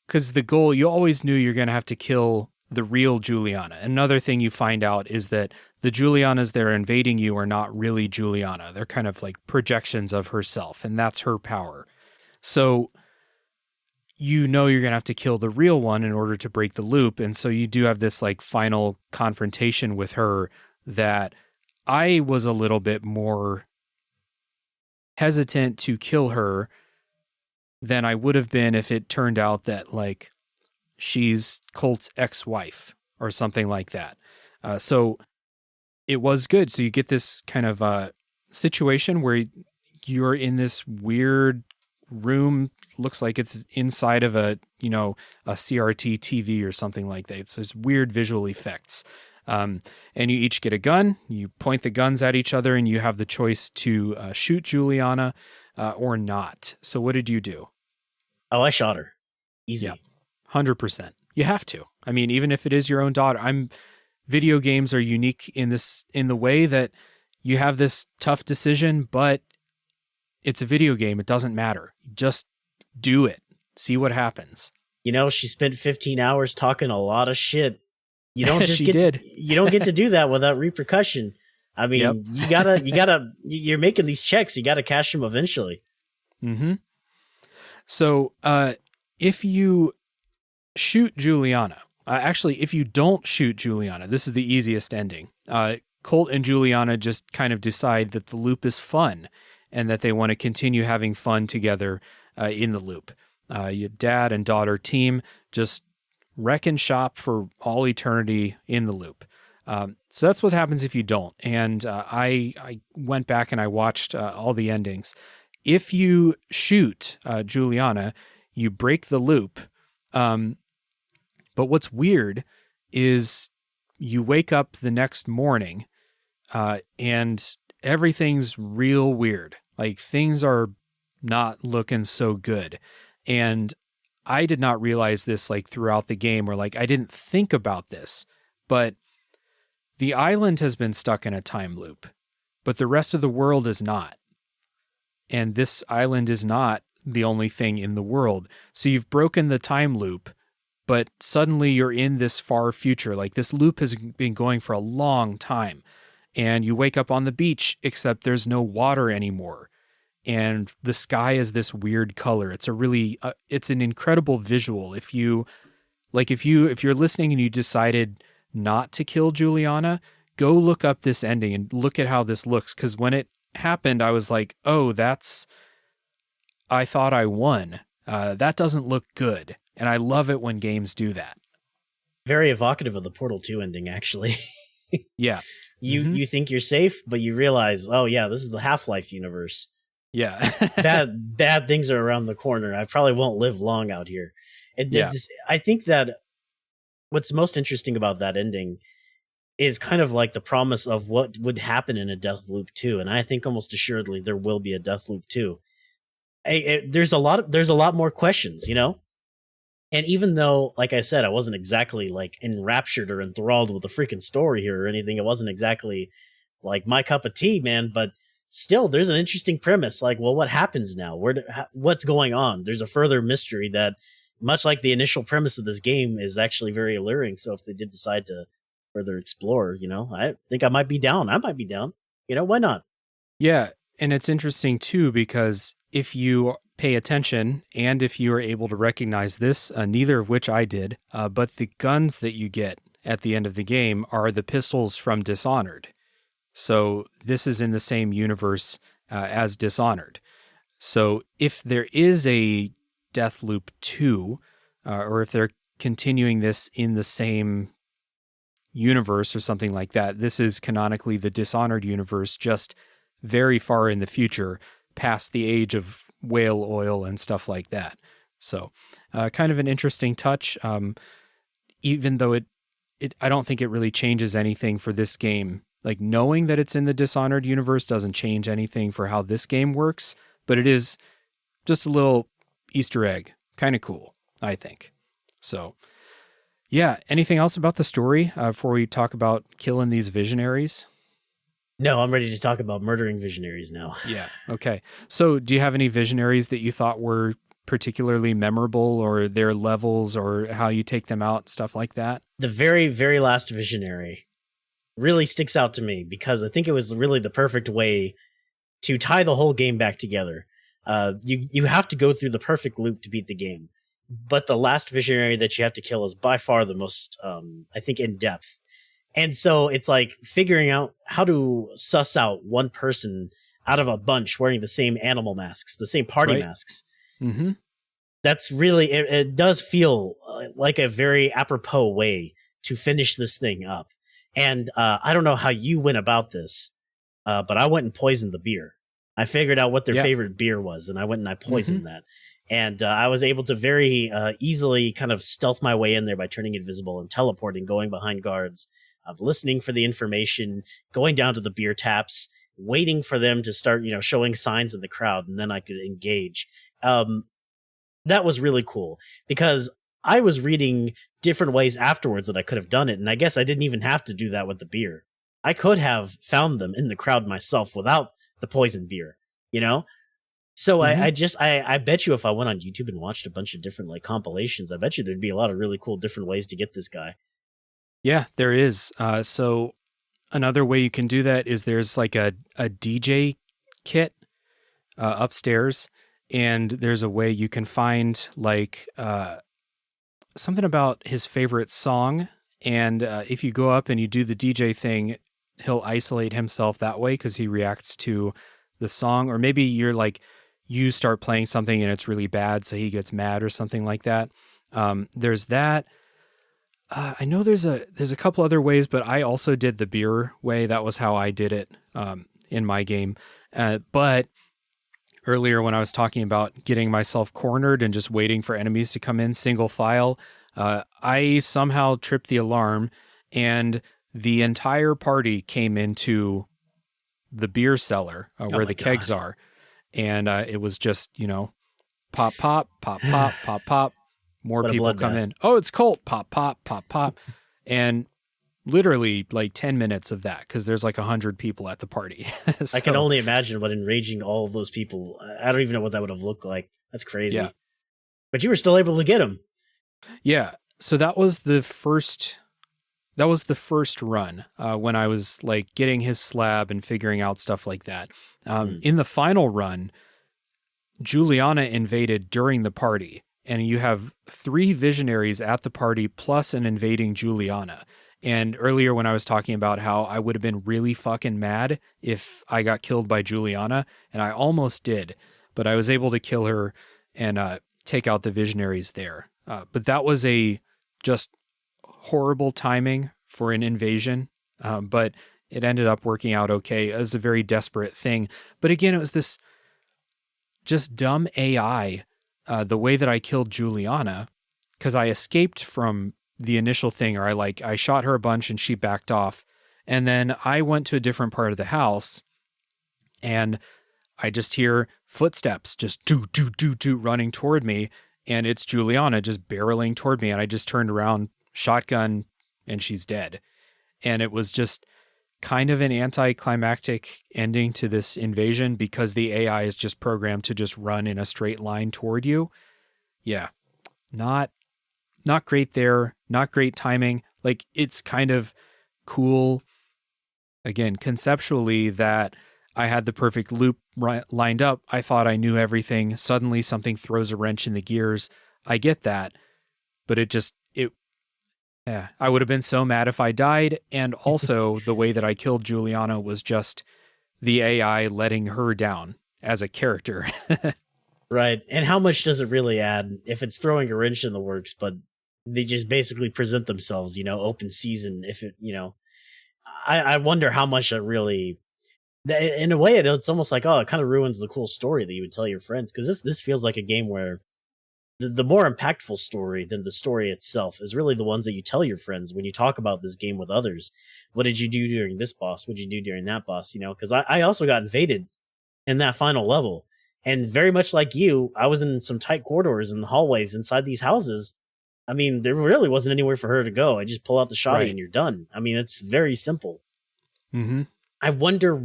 because the goal, you always knew you're going to have to kill the real Juliana. Another thing you find out is that the Julianas that are invading you are not really Juliana. They're kind of like projections of herself, and that's her power. So you're going to have to kill the real one in order to break the loop. And so you do have this like final confrontation with her that I was a little bit more hesitant to kill her than I would have been if it turned out that like she's Colt's ex-wife or something like that. So it was good. So you get this kind of situation where you're in this weird room, looks like it's inside of a CRT TV or something like that. It's there's weird visual effects. And you each get a gun, you point the guns at each other, and you have the choice to shoot Juliana or not. So what did you do? Oh, I shot her. Easy. Yeah, 100%. You have to. I mean, even if it is your own daughter, video games are unique in the way that you have this tough decision, but it's a video game. It doesn't matter. Just do it. See what happens. She spent 15 hours talking a lot of shit. You don't just you don't get to do that without repercussion. I mean, you're making these checks. You got to cash them eventually. Mm-hmm. So, if you shoot Juliana, actually, if you don't shoot Juliana, this is the easiest ending. Colt and Juliana just kind of decide that the loop is fun and that they want to continue having fun together in the loop. Your dad and daughter team just wreck and shop for all eternity in the loop. So that's what happens if you don't. And I went back and I watched all the endings. If you shoot Juliana, you break the loop. But what's weird is you wake up the next morning and everything's real weird. Like things are not looking so good. And I did not realize this like throughout the game, or like I didn't think about this, but the island has been stuck in a time loop, but the rest of the world is not. And this island is not the only thing in the world. So you've broken the time loop, but suddenly you're in this far future. Like this loop has been going for a long time. And you wake up on the beach, except there's no water anymore. And the sky is this weird color. It's a really, it's an incredible visual. If you're listening and you decided not to kill Juliana, go look up this ending and look at how this looks. Because when it happened, I was like, oh, I thought I won. That doesn't look good. And I love it when games do that. Very evocative of the Portal 2 ending, actually. Yeah. You think you're safe, but you realize, oh yeah, this is the Half-Life universe. Yeah. bad things are around the corner. I probably won't live long out here. I think that what's most interesting about that ending is kind of like the promise of what would happen in a Deathloop 2. And I think almost assuredly there will be a Deathloop 2. There's a lot more questions, And even though, like I said, I wasn't exactly like enraptured or enthralled with the freaking story here or anything, it wasn't exactly like my cup of tea, man. But still, there's an interesting premise. Like, well, what happens now? What's going on? There's a further mystery that, much like the initial premise of this game, is actually very alluring. So if they did decide to further explore, I think I might be down. Why not? Yeah. And it's interesting too, because if you pay attention and if you are able to recognize this, neither of which I did, but the guns that you get at the end of the game are the pistols from Dishonored. So this is in the same universe as Dishonored. So if there is a Deathloop 2, or if they're continuing this in the same universe or something like that, this is canonically the Dishonored universe, just very far in the future, past the age of whale oil and stuff like that. So kind of an interesting touch, even though I don't think it really changes anything for this game. Like knowing that it's in the Dishonored universe doesn't change anything for how this game works, but it is just a little Easter egg. Kind of cool, I think. So yeah, anything else about the story before we talk about killing these visionaries? No, I'm ready to talk about murdering visionaries now. Yeah. Okay. So do you have any visionaries that you thought were particularly memorable, or their levels, or how you take them out, stuff like that? The very, very last visionary really sticks out to me because I think it was really the perfect way to tie the whole game back together. You have to go through the perfect loop to beat the game, but the last visionary that you have to kill is by far the most, I think, in depth. And so it's like figuring out how to suss out one person out of a bunch wearing the same animal masks, the same party masks. Mm-hmm. That's really, it does feel like a very apropos way to finish this thing up. And I don't know how you went about this, but I went and poisoned the beer. I figured out what their favorite beer was, and I went and I poisoned that. And I was able to very easily kind of stealth my way in there by turning invisible and teleporting, going behind guards, listening for the information, going down to the beer taps, waiting for them to start, showing signs in the crowd, and then I could engage. That was really cool because I was reading different ways afterwards that I could have done it. And I guess I didn't even have to do that with the beer. I could have found them in the crowd myself without the poison beer, you know? So I bet you if I went on YouTube and watched a bunch of different like compilations, I bet you there'd be a lot of really cool different ways to get this guy. Yeah, there is. So another way you can do that is there's like a DJ kit upstairs, and there's a way you can find like something about his favorite song. And if you go up and you do the DJ thing, he'll isolate himself that way because he reacts to the song. Or maybe you're like, you start playing something and it's really bad, so he gets mad or something like that. There's that. I know there's a couple other ways, but I also did the beer way. That was how I did it in my game. But earlier when I was talking about getting myself cornered and just waiting for enemies to come in single file, I somehow tripped the alarm and the entire party came into the beer cellar where the kegs are. And it was just, pop, pop, pop, pop, pop, pop. More people come in. Oh, it's Colt. Pop, pop, pop, pop. And literally like 10 minutes of that because there's like 100 people at the party. So, I can only imagine what enraging all of those people. I don't even know what that would have looked like. That's crazy. Yeah. But you were still able to get him. Yeah. So that was the first run when I was like getting his slab and figuring out stuff like that. In the final run, Juliana invaded during the party. And you have 3 visionaries at the party plus an invading Juliana. And earlier when I was talking about how I would have been really fucking mad if I got killed by Juliana, and I almost did, but I was able to kill her and take out the visionaries there. But that was a just horrible timing for an invasion, but it ended up working out okay. It was a very desperate thing. But again, it was this just dumb AI. The way that I killed Juliana, because I escaped from the initial thing, or I shot her a bunch and she backed off. And then I went to a different part of the house and I just hear footsteps just do running toward me. And it's Juliana just barreling toward me. And I just turned around, shotgun, and she's dead. And it was just kind of an anticlimactic ending to this invasion because the AI is just programmed to just run in a straight line toward you. Yeah. Not great there. Not great timing. Like, it's kind of cool, again, conceptually, that I had the perfect loop lined up. I thought I knew everything. Suddenly something throws a wrench in the gears. I get that. But yeah, I would have been so mad if I died. And also the way that I killed Juliana was just the AI letting her down as a character. Right. And how much does it really add if it's throwing a wrench in the works, but they just basically present themselves, open season. If it, I wonder how much it really, in a way, it's almost like, it kind of ruins the cool story that you would tell your friends. Because this feels like a game where the more impactful story than the story itself is really the ones that you tell your friends when you talk about this game with others. What did you do during this boss? What did you do during that boss? Because I also got invaded in that final level. And very much like you, I was in some tight corridors and hallways inside these houses. I mean, there really wasn't anywhere for her to go. I just pull out the shotty and you're done. I mean, it's very simple. Mm-hmm. I wonder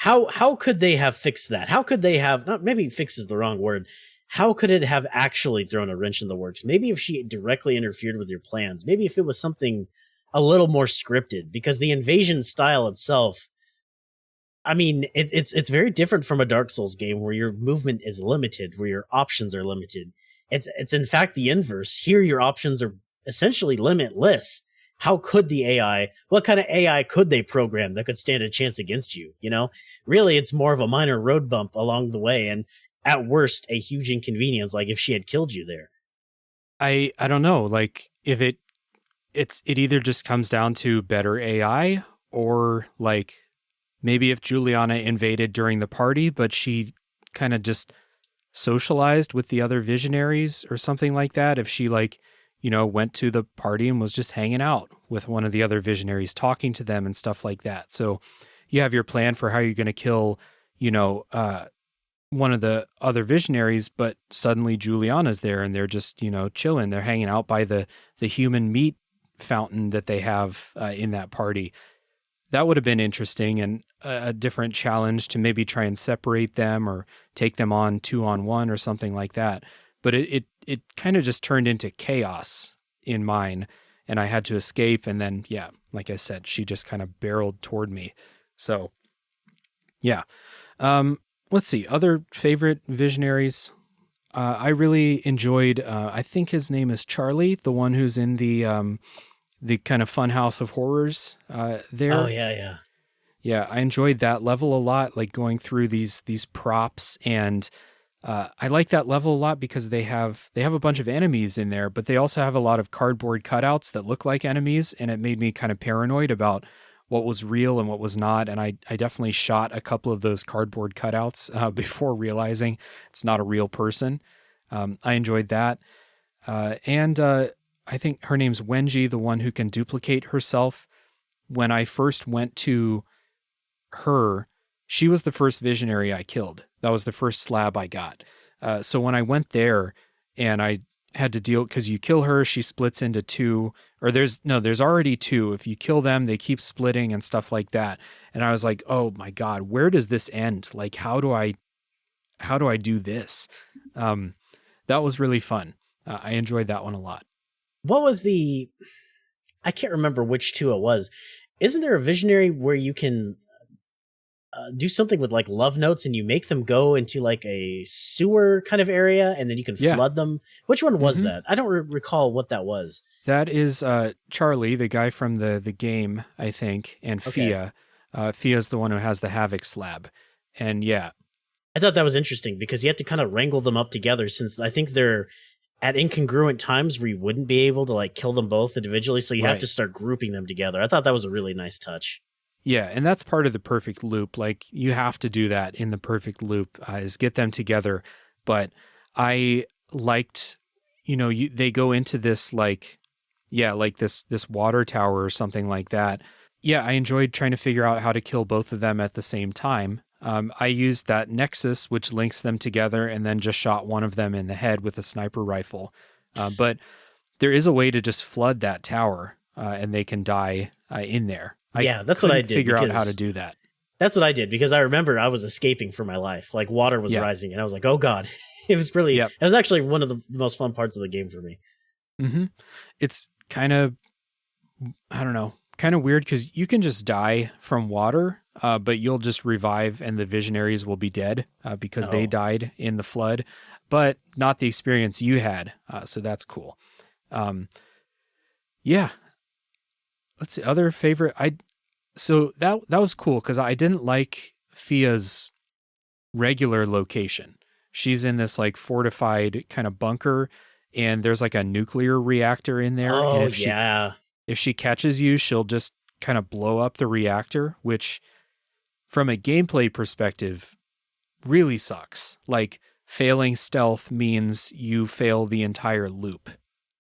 how could they have fixed that? How could they have, not maybe fix is the wrong word. How could it have actually thrown a wrench in the works? Maybe if she directly interfered with your plans, maybe if it was something a little more scripted, because the invasion style itself, I mean, it's very different from a Dark Souls game where your movement is limited, where your options are limited. It's in fact the inverse. Here, your options are essentially limitless. How could the AI, what kind of AI could they program that could stand a chance against you? Really, it's more of a minor road bump along the way. And at worst, a huge inconvenience, like if she had killed you there. I don't know. Like, if it either just comes down to better AI, or like maybe if Juliana invaded during the party, but she kind of just socialized with the other visionaries or something like that. If she went to the party and was just hanging out with one of the other visionaries, talking to them and stuff like that. So you have your plan for how you're going to kill, one of the other visionaries, but suddenly Juliana's there and they're just, chilling. They're hanging out by the human meat fountain that they have in that party. that would have been interesting and a different challenge to maybe try and separate them or take them on 2-on-1 or something like that. But it kind of just turned into chaos in mine, and I had to escape. And then, yeah, like I said, she just kind of barreled toward me. So, yeah. Let's see. Other favorite visionaries. I really enjoyed, I think his name is Charlie, the one who's in the kind of fun house of horrors there. Oh, yeah. Yeah, I enjoyed that level a lot, like going through these props, and I like that level a lot because they have a bunch of enemies in there, but they also have a lot of cardboard cutouts that look like enemies, and it made me kind of paranoid about what was real and what was not, and I definitely shot a couple of those cardboard cutouts before realizing it's not a real person. I enjoyed that, and I think her name's Wenji, the one who can duplicate herself. When I first went to her, she was the first visionary I killed. That was the first slab I got. So when I went there and I had to deal, because you kill her, she splits into two, or there's already two. If you kill them, they keep splitting and stuff like that. And I was like, oh my God, where does this end? Like, how do I do this? That was really fun. I enjoyed that one a lot. What was I can't remember which two it was. Isn't there a visionary where you can do something with like love notes and you make them go into like a sewer kind of area and then you can flood them? Which one was that? I don't recall what that was. That is Charlie, the guy from the game, I think, and Fia. Fia's the one who has the Havoc slab. And yeah. I thought that was interesting because you have to kind of wrangle them up together, since I think they're at incongruent times where you wouldn't be able to like kill them both individually. So you have to start grouping them together. I thought that was a really nice touch. Yeah, and that's part of the perfect loop. Like, you have to do that in the perfect loop, is get them together. But I liked, they go into this this water tower or something like that. Yeah, I enjoyed trying to figure out how to kill both of them at the same time. I used that nexus, which links them together, and then just shot one of them in the head with a sniper rifle. But there is a way to just flood that tower, and they can die in there. That's what I did. Figure out how to do that. That's what I did, because I remember I was escaping for my life. Like, water was rising, and I was like, "Oh God!" It was really. It was actually one of the most fun parts of the game for me. Mm-hmm. It's kind of, I don't know, kind of weird because you can just die from water, but you'll just revive, and the visionaries will be dead because they died in the flood, but not the experience you had. So that's cool. Yeah. Let's see, other favorite. So that was cool because I didn't like Fia's regular location. She's in this like fortified kind of bunker, and there's like a nuclear reactor in there. Oh, and if she catches you, she'll just kind of blow up the reactor, which from a gameplay perspective really sucks. Like, failing stealth means you fail the entire loop.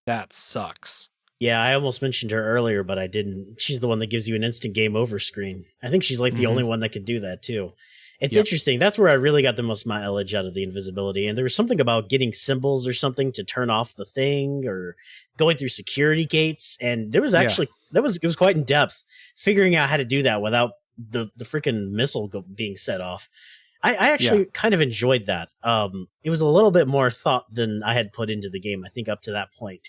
That sucks. Yeah, I almost mentioned her earlier, but I didn't. She's the one that gives you an instant game over screen. I think she's like the only one that could do that too. It's interesting. That's where I really got the most mileage out of the invisibility. And there was something about getting symbols or something to turn off the thing, or going through security gates. And there was actually, it was quite in depth, figuring out how to do that without the freaking missile being set off. I actually kind of enjoyed that. It was a little bit more thought than I had put into the game, I think, up to that point.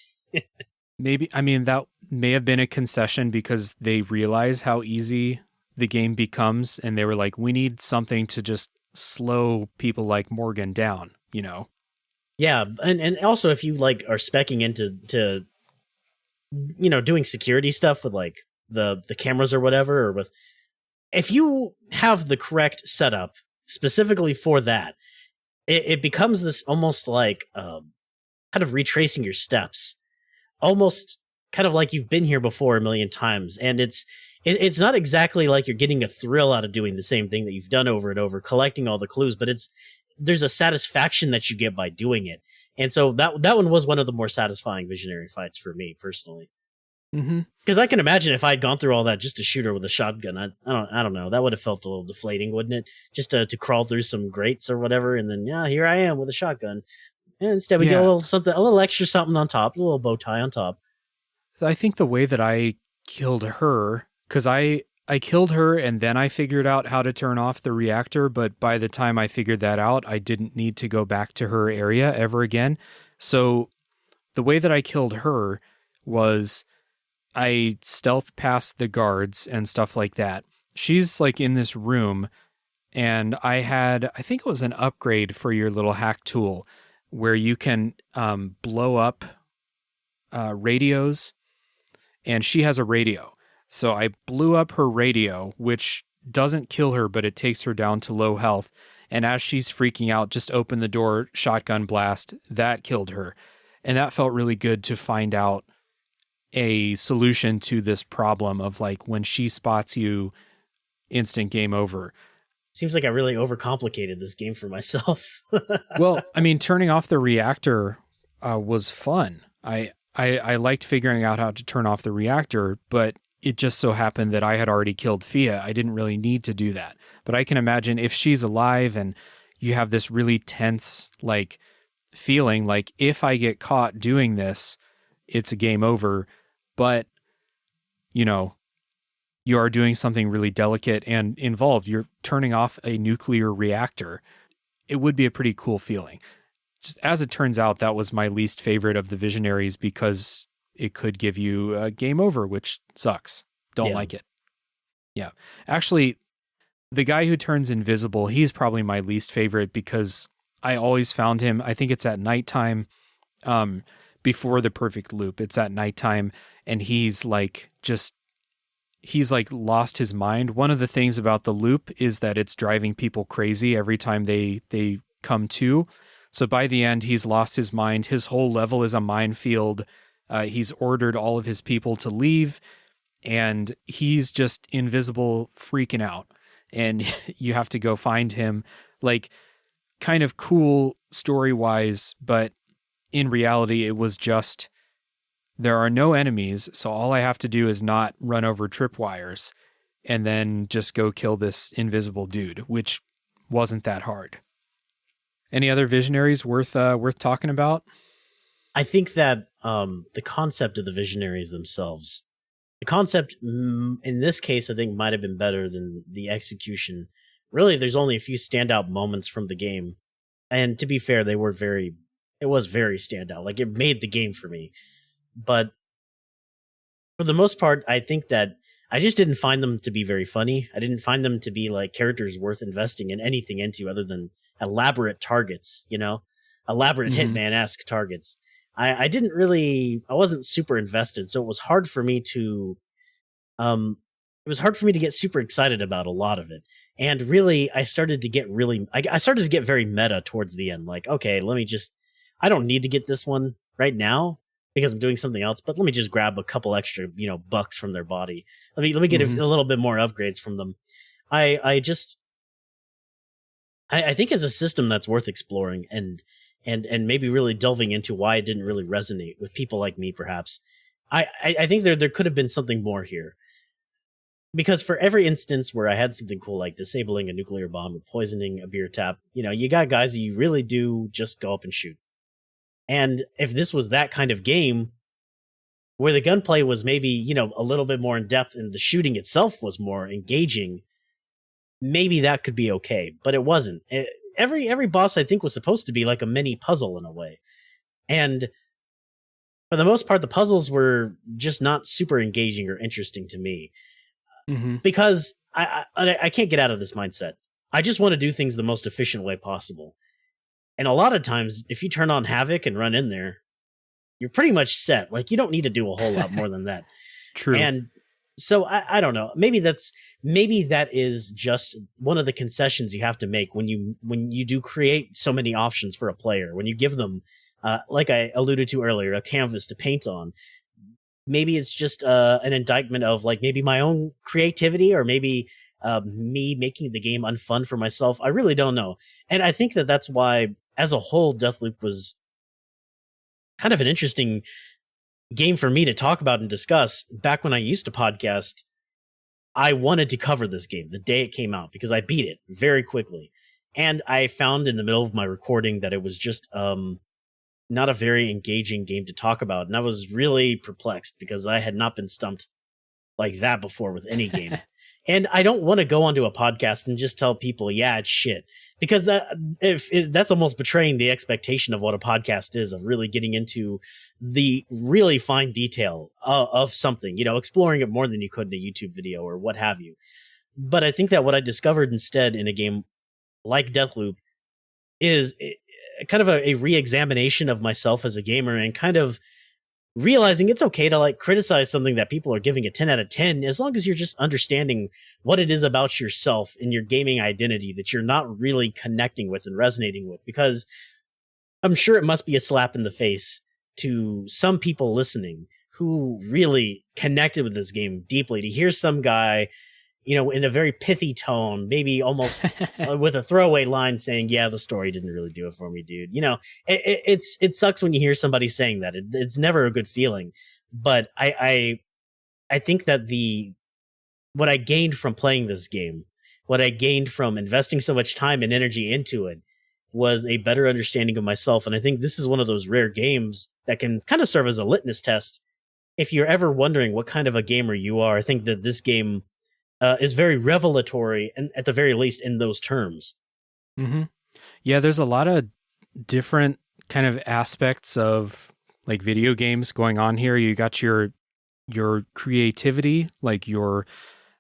Maybe, I mean, that may have been a concession because they realize how easy the game becomes, and they were like, we need something to just slow people like Morgan down, Yeah, and also if you like are speccing into doing security stuff with like the cameras or whatever, or if you have the correct setup specifically for that, it becomes this almost like kind of retracing your steps. Almost kind of like you've been here before a million times. And it's not exactly like you're getting a thrill out of doing the same thing that you've done over and over, collecting all the clues, but there's a satisfaction that you get by doing it. And so that one was one of the more satisfying visionary fights for me personally. Because I can imagine if I'd gone through all that just to shoot her with a shotgun, I don't know, that would have felt a little deflating, wouldn't it? Just to crawl through some grates or whatever, and then here I am with a shotgun. And instead, we get a little extra something on top, a little bow tie on top. So I think the way that I killed her, because I I killed her and then I figured out how to turn off the reactor, but by the time I figured that out, I didn't need to go back to her area ever again. So the way that I killed her was I stealth past the guards and stuff like that. She's like in this room, and I think it was an upgrade for your little hack tool where you can blow up radios, and she has a radio. So I blew up her radio, which doesn't kill her, but it takes her down to low health. And as she's freaking out, just open the door, shotgun blast, that killed her. And that felt really good to find out a solution to this problem of like when she spots you, instant game over. Seems like I really overcomplicated this game for myself. Well, I mean, turning off the reactor was fun. I liked figuring out how to turn off the reactor, but it just so happened that I had already killed Fia. I didn't really need to do that. But I can imagine if she's alive and you have this really tense like feeling like if I get caught doing this, it's a game over. But, you know, you are doing something really delicate and involved. You're turning off a nuclear reactor. It would be a pretty cool feeling. Just as it turns out, that was my least favorite of the Visionaries because it could give you a game over, which sucks. Don't like it. Yeah. Actually, the guy who turns invisible, he's probably my least favorite because I always found him, I think it's at nighttime, before the perfect loop. It's at nighttime and he's like lost his mind. One of the things about the loop is that it's driving people crazy every time they come to. So by the end, he's lost his mind. His whole level is a minefield. He's ordered all of his people to leave, and he's just invisible, freaking out. And you have to go find him. Like, kind of cool story-wise, but in reality, it was just, there are no enemies, so all I have to do is not run over tripwires, and then just go kill this invisible dude, which wasn't that hard. Any other Visionaries worth talking about? I think that the concept of the Visionaries themselves, the concept in this case, I think might have been better than the execution. Really, there's only a few standout moments from the game. And to be fair, it was very standout. Like, it made the game for me. But for the most part, I think that I just didn't find them to be very funny. I didn't find them to be like characters worth investing in anything into other than elaborate targets, elaborate Hitman-esque targets. I wasn't super invested, so it was hard for me to get super excited about a lot of it. And really, I started to get very meta towards the end. Like, okay, I don't need to get this one right now because I'm doing something else, but let me just grab a couple extra, bucks from their body. Let me get a little bit more upgrades from them. I think it's a system that's worth exploring and maybe really delving into why it didn't really resonate with people like me, perhaps. I think there could have been something more here. Because for every instance where I had something cool like disabling a nuclear bomb or poisoning a beer tap, you got guys that you really do just go up and shoot. And if this was that kind of game where the gunplay was maybe, a little bit more in depth and the shooting itself was more engaging, maybe that could be okay. But it wasn't. Every boss, I think, was supposed to be like a mini puzzle in a way. And for the most part, the puzzles were just not super engaging or interesting to me. Because I can't get out of this mindset. I just want to do things the most efficient way possible. And a lot of times, if you turn on Havoc and run in there, you're pretty much set. Like, you don't need to do a whole lot more than that. True. And so I don't know. Maybe that is just one of the concessions you have to make when you do create so many options for a player. When you give them, like I alluded to earlier, a canvas to paint on. Maybe it's just an indictment of like maybe my own creativity or maybe me making the game unfun for myself. I really don't know. And I think that that's why, as a whole, Deathloop was kind of an interesting game for me to talk about and discuss. Back when I used to podcast, I wanted to cover this game the day it came out because I beat it very quickly. And I found in the middle of my recording that it was just not a very engaging game to talk about. And I was really perplexed because I had not been stumped like that before with any game. And I don't want to go onto a podcast and just tell people, yeah, it's shit. Because that's almost betraying the expectation of what a podcast is, of really getting into the really fine detail of something, exploring it more than you could in a YouTube video or what have you. But I think that what I discovered instead in a game like Deathloop is kind of a re-examination of myself as a gamer, and kind of realizing it's okay to like criticize something that people are giving a 10 out of 10, as long as you're just understanding what it is about yourself and your gaming identity that you're not really connecting with and resonating with. Because I'm sure it must be a slap in the face to some people listening who really connected with this game deeply, to hear some guy, in a very pithy tone, maybe almost with a throwaway line saying, yeah, the story didn't really do it for me, dude. It sucks when you hear somebody saying that. It's never a good feeling. But I think that what I gained from playing this game, what I gained from investing so much time and energy into it, was a better understanding of myself. And I think this is one of those rare games that can kind of serve as a litmus test. If you're ever wondering what kind of a gamer you are, I think that this game is very revelatory, and at the very least in those terms. Mm-hmm. Yeah, there's a lot of different kind of aspects of like video games going on here. You got your creativity, like you're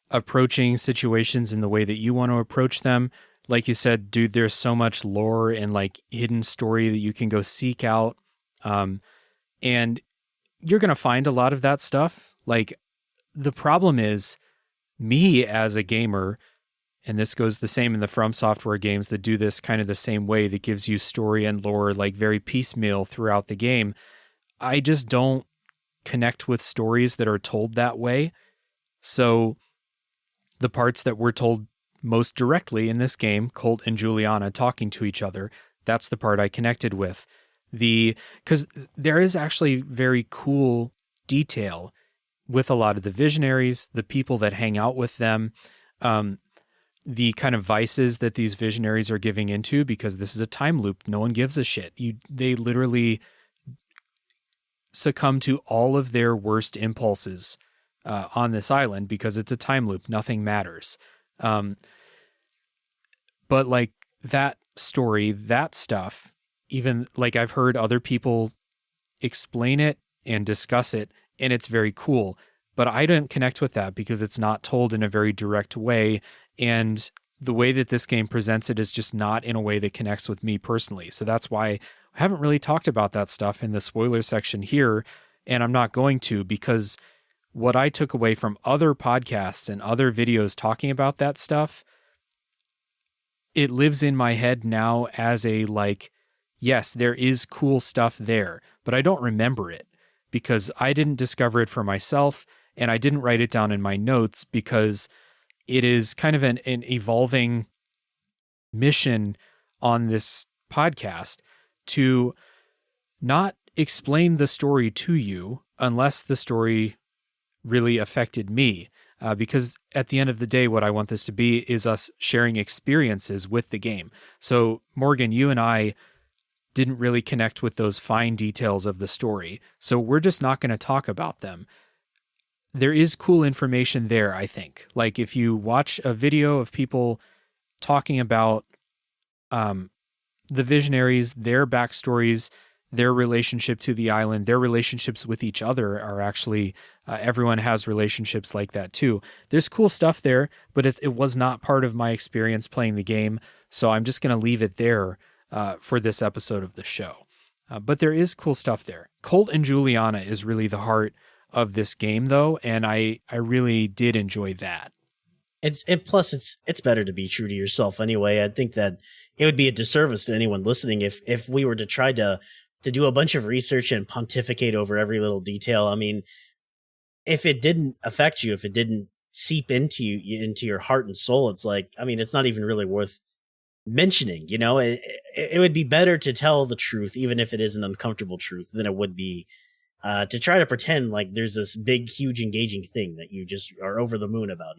approaching situations in the way that you want to approach them. Like you said, dude, there's so much lore and like hidden story that you can go seek out. And you're going to find a lot of that stuff. Like, the problem is, me as a gamer, and this goes the same in the From Software games that do this kind of the same way, that gives you story and lore like very piecemeal throughout the game. I just don't connect with stories that are told that way. So the parts that were told most directly in this game, Colt and Juliana talking to each other, that's the part I connected with. Because there is actually very cool detail with a lot of the visionaries, the people that hang out with them, the kind of vices that these visionaries are giving into, because this is a time loop. No one gives a shit. They literally succumb to all of their worst impulses on this island because it's a time loop. Nothing matters. But like that story, that stuff, even like I've heard other people explain it and discuss it, and it's very cool, but I don't connect with that because it's not told in a very direct way. And the way that this game presents it is just not in a way that connects with me personally. So that's why I haven't really talked about that stuff in the spoiler section here. And I'm not going to, because what I took away from other podcasts and other videos talking about that stuff, it lives in my head now as a like, yes, there is cool stuff there, but I don't remember it, because I didn't discover it for myself, and I didn't write it down in my notes, because it is kind of an evolving mission on this podcast to not explain the story to you unless the story really affected me. Because at the end of the day, what I want this to be is us sharing experiences with the game. So Morgan, you and I didn't really connect with those fine details of the story, so we're just not going to talk about them. There is cool information there, I think. Like if you watch a video of people talking about the visionaries, their backstories, their relationship to the island, their relationships with each other are actually, everyone has relationships like that too. There's cool stuff there, but it was not part of my experience playing the game, so I'm just going to leave it there for this episode of the show. But there is cool stuff there. Colt and Juliana is really the heart of this game, though, and I really did enjoy that. Plus it's better to be true to yourself anyway. I think that it would be a disservice to anyone listening if we were to try to do a bunch of research and pontificate over every little detail. I mean, if it didn't affect you, if it didn't seep into you, into your heart and soul, it's like, I mean, it's not even really worth mentioning. It would be better to tell the truth, even if it is an uncomfortable truth, than it would be to try to pretend like there's this big, huge, engaging thing that you just are over the moon about.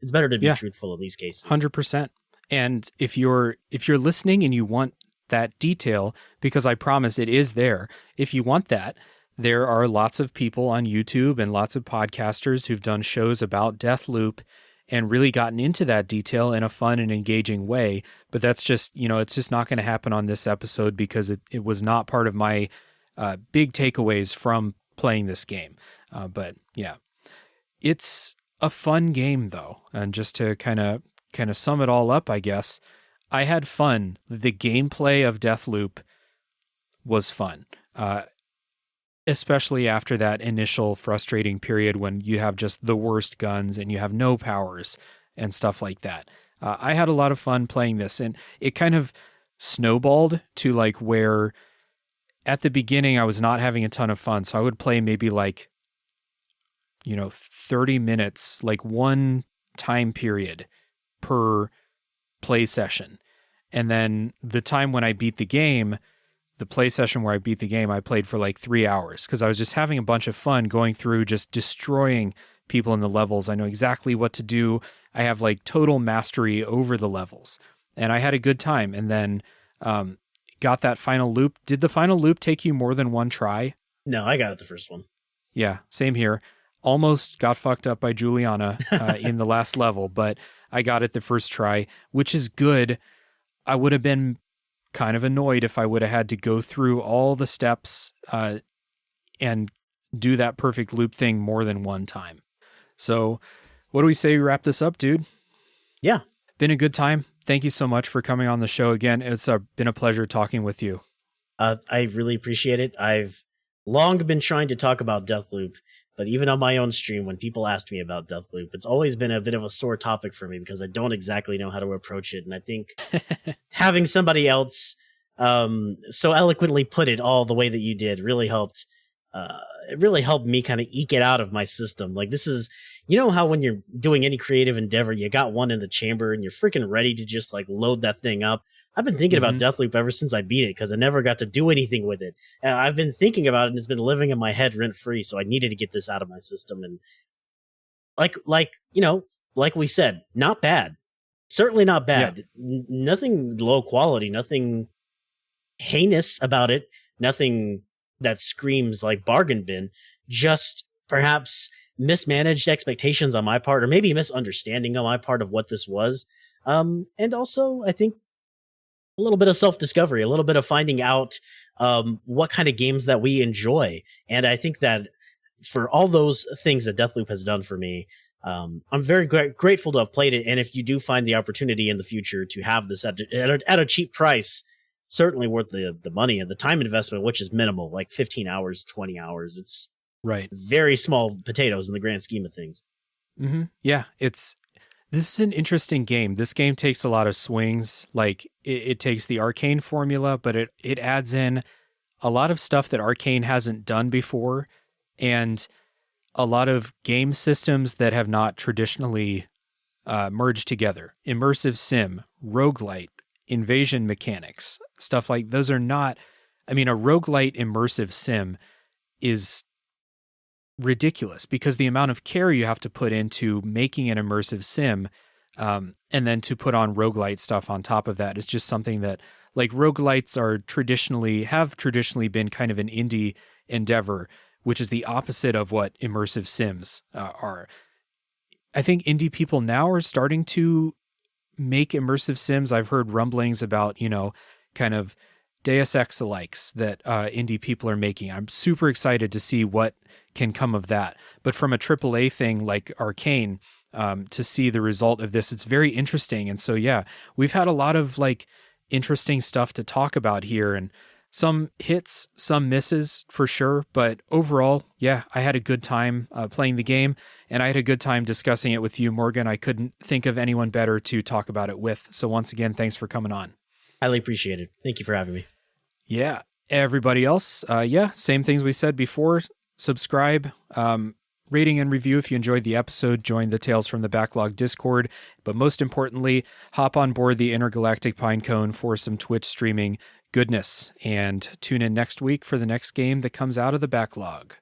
It's better to be truthful in these cases. 100%. And if you're listening and you want that detail, because I promise it is there, if you want that, there are lots of people on YouTube and lots of podcasters who've done shows about Deathloop, and really gotten into that detail in a fun and engaging way. But that's just, it's just not going to happen on this episode because it was not part of my big takeaways from playing this game. But yeah, it's a fun game though. And just to kind of sum it all up, I guess, I had fun. The gameplay of Deathloop was fun. Especially after that initial frustrating period when you have just the worst guns and you have no powers and stuff like that. I had a lot of fun playing this, and it kind of snowballed to like where at the beginning I was not having a ton of fun. So I would play maybe 30 minutes, like one time period per play session. And then the time when I beat the game, the play session where I beat the game, I played for like 3 hours because I was just having a bunch of fun going through, just destroying people in the levels. I know exactly what to do. I have like total mastery over the levels, and I had a good time. And then got that final loop. Did the final loop take you more than one try? No, I got it the first one. Yeah, same here. Almost got fucked up by Juliana in the last level, but I got it the first try, which is good. I would have been kind of annoyed if I would have had to go through all the steps and do that perfect loop thing more than one time. So what do we say we wrap this up, dude? Yeah. Been a good time. Thank you so much for coming on the show again. It's been a pleasure talking with you. I really appreciate it. I've long been trying to talk about Deathloop, but even on my own stream, when people ask me about Deathloop, it's always been a bit of a sore topic for me because I don't exactly know how to approach it. And I think having somebody else so eloquently put it all the way that you did really helped. It really helped me kind of eke it out of my system. Like, this is, how when you're doing any creative endeavor, you got one in the chamber and you're freaking ready to just like load that thing up. I've been thinking about Deathloop ever since I beat it because I never got to do anything with it. I've been thinking about it and it's been living in my head rent free. So I needed to get this out of my system. And like we said, not bad. Certainly not bad. Yeah. Nothing low quality, nothing heinous about it. Nothing that screams like bargain bin. Just perhaps mismanaged expectations on my part, or maybe misunderstanding on my part of what this was. And also, I think, a little bit of self-discovery, a little bit of finding out what kind of games that we enjoy. And I think that for all those things that Deathloop has done for me, I'm very grateful to have played it. And if you do find the opportunity in the future to have this at a cheap price, certainly worth the money and the time investment, which is minimal, like 15 hours, 20 hours. It's right. Very small potatoes in the grand scheme of things. Mm-hmm. Yeah, this is an interesting game. This game takes a lot of swings. Like it takes the Arkane formula, but it adds in a lot of stuff that Arkane hasn't done before, and a lot of game systems that have not traditionally merged together. Immersive sim, roguelite, invasion mechanics, stuff like those are not. I mean, a roguelite immersive sim is ridiculous because the amount of care you have to put into making an immersive sim, and then to put on roguelite stuff on top of that is just something that, like, roguelites have traditionally been kind of an indie endeavor, which is the opposite of what immersive sims are. I think indie people now are starting to make immersive sims. I've heard rumblings about, kind of Deus Ex-alikes that indie people are making. I'm super excited to see what can come of that. But from a AAA thing like Arkane, to see the result of this, it's very interesting. And so, yeah, we've had a lot of like interesting stuff to talk about here, and some hits, some misses for sure. But overall, yeah, I had a good time playing the game, and I had a good time discussing it with you, Morgan. I couldn't think of anyone better to talk about it with. So once again, thanks for coming on. Highly appreciated. Thank you for having me. Yeah. Everybody else, same things we said before. Subscribe, rating and review if you enjoyed the episode. Join the Tales from the Backlog Discord. But most importantly, hop on board the Intergalactic Pinecone for some Twitch streaming goodness. And tune in next week for the next game that comes out of the backlog.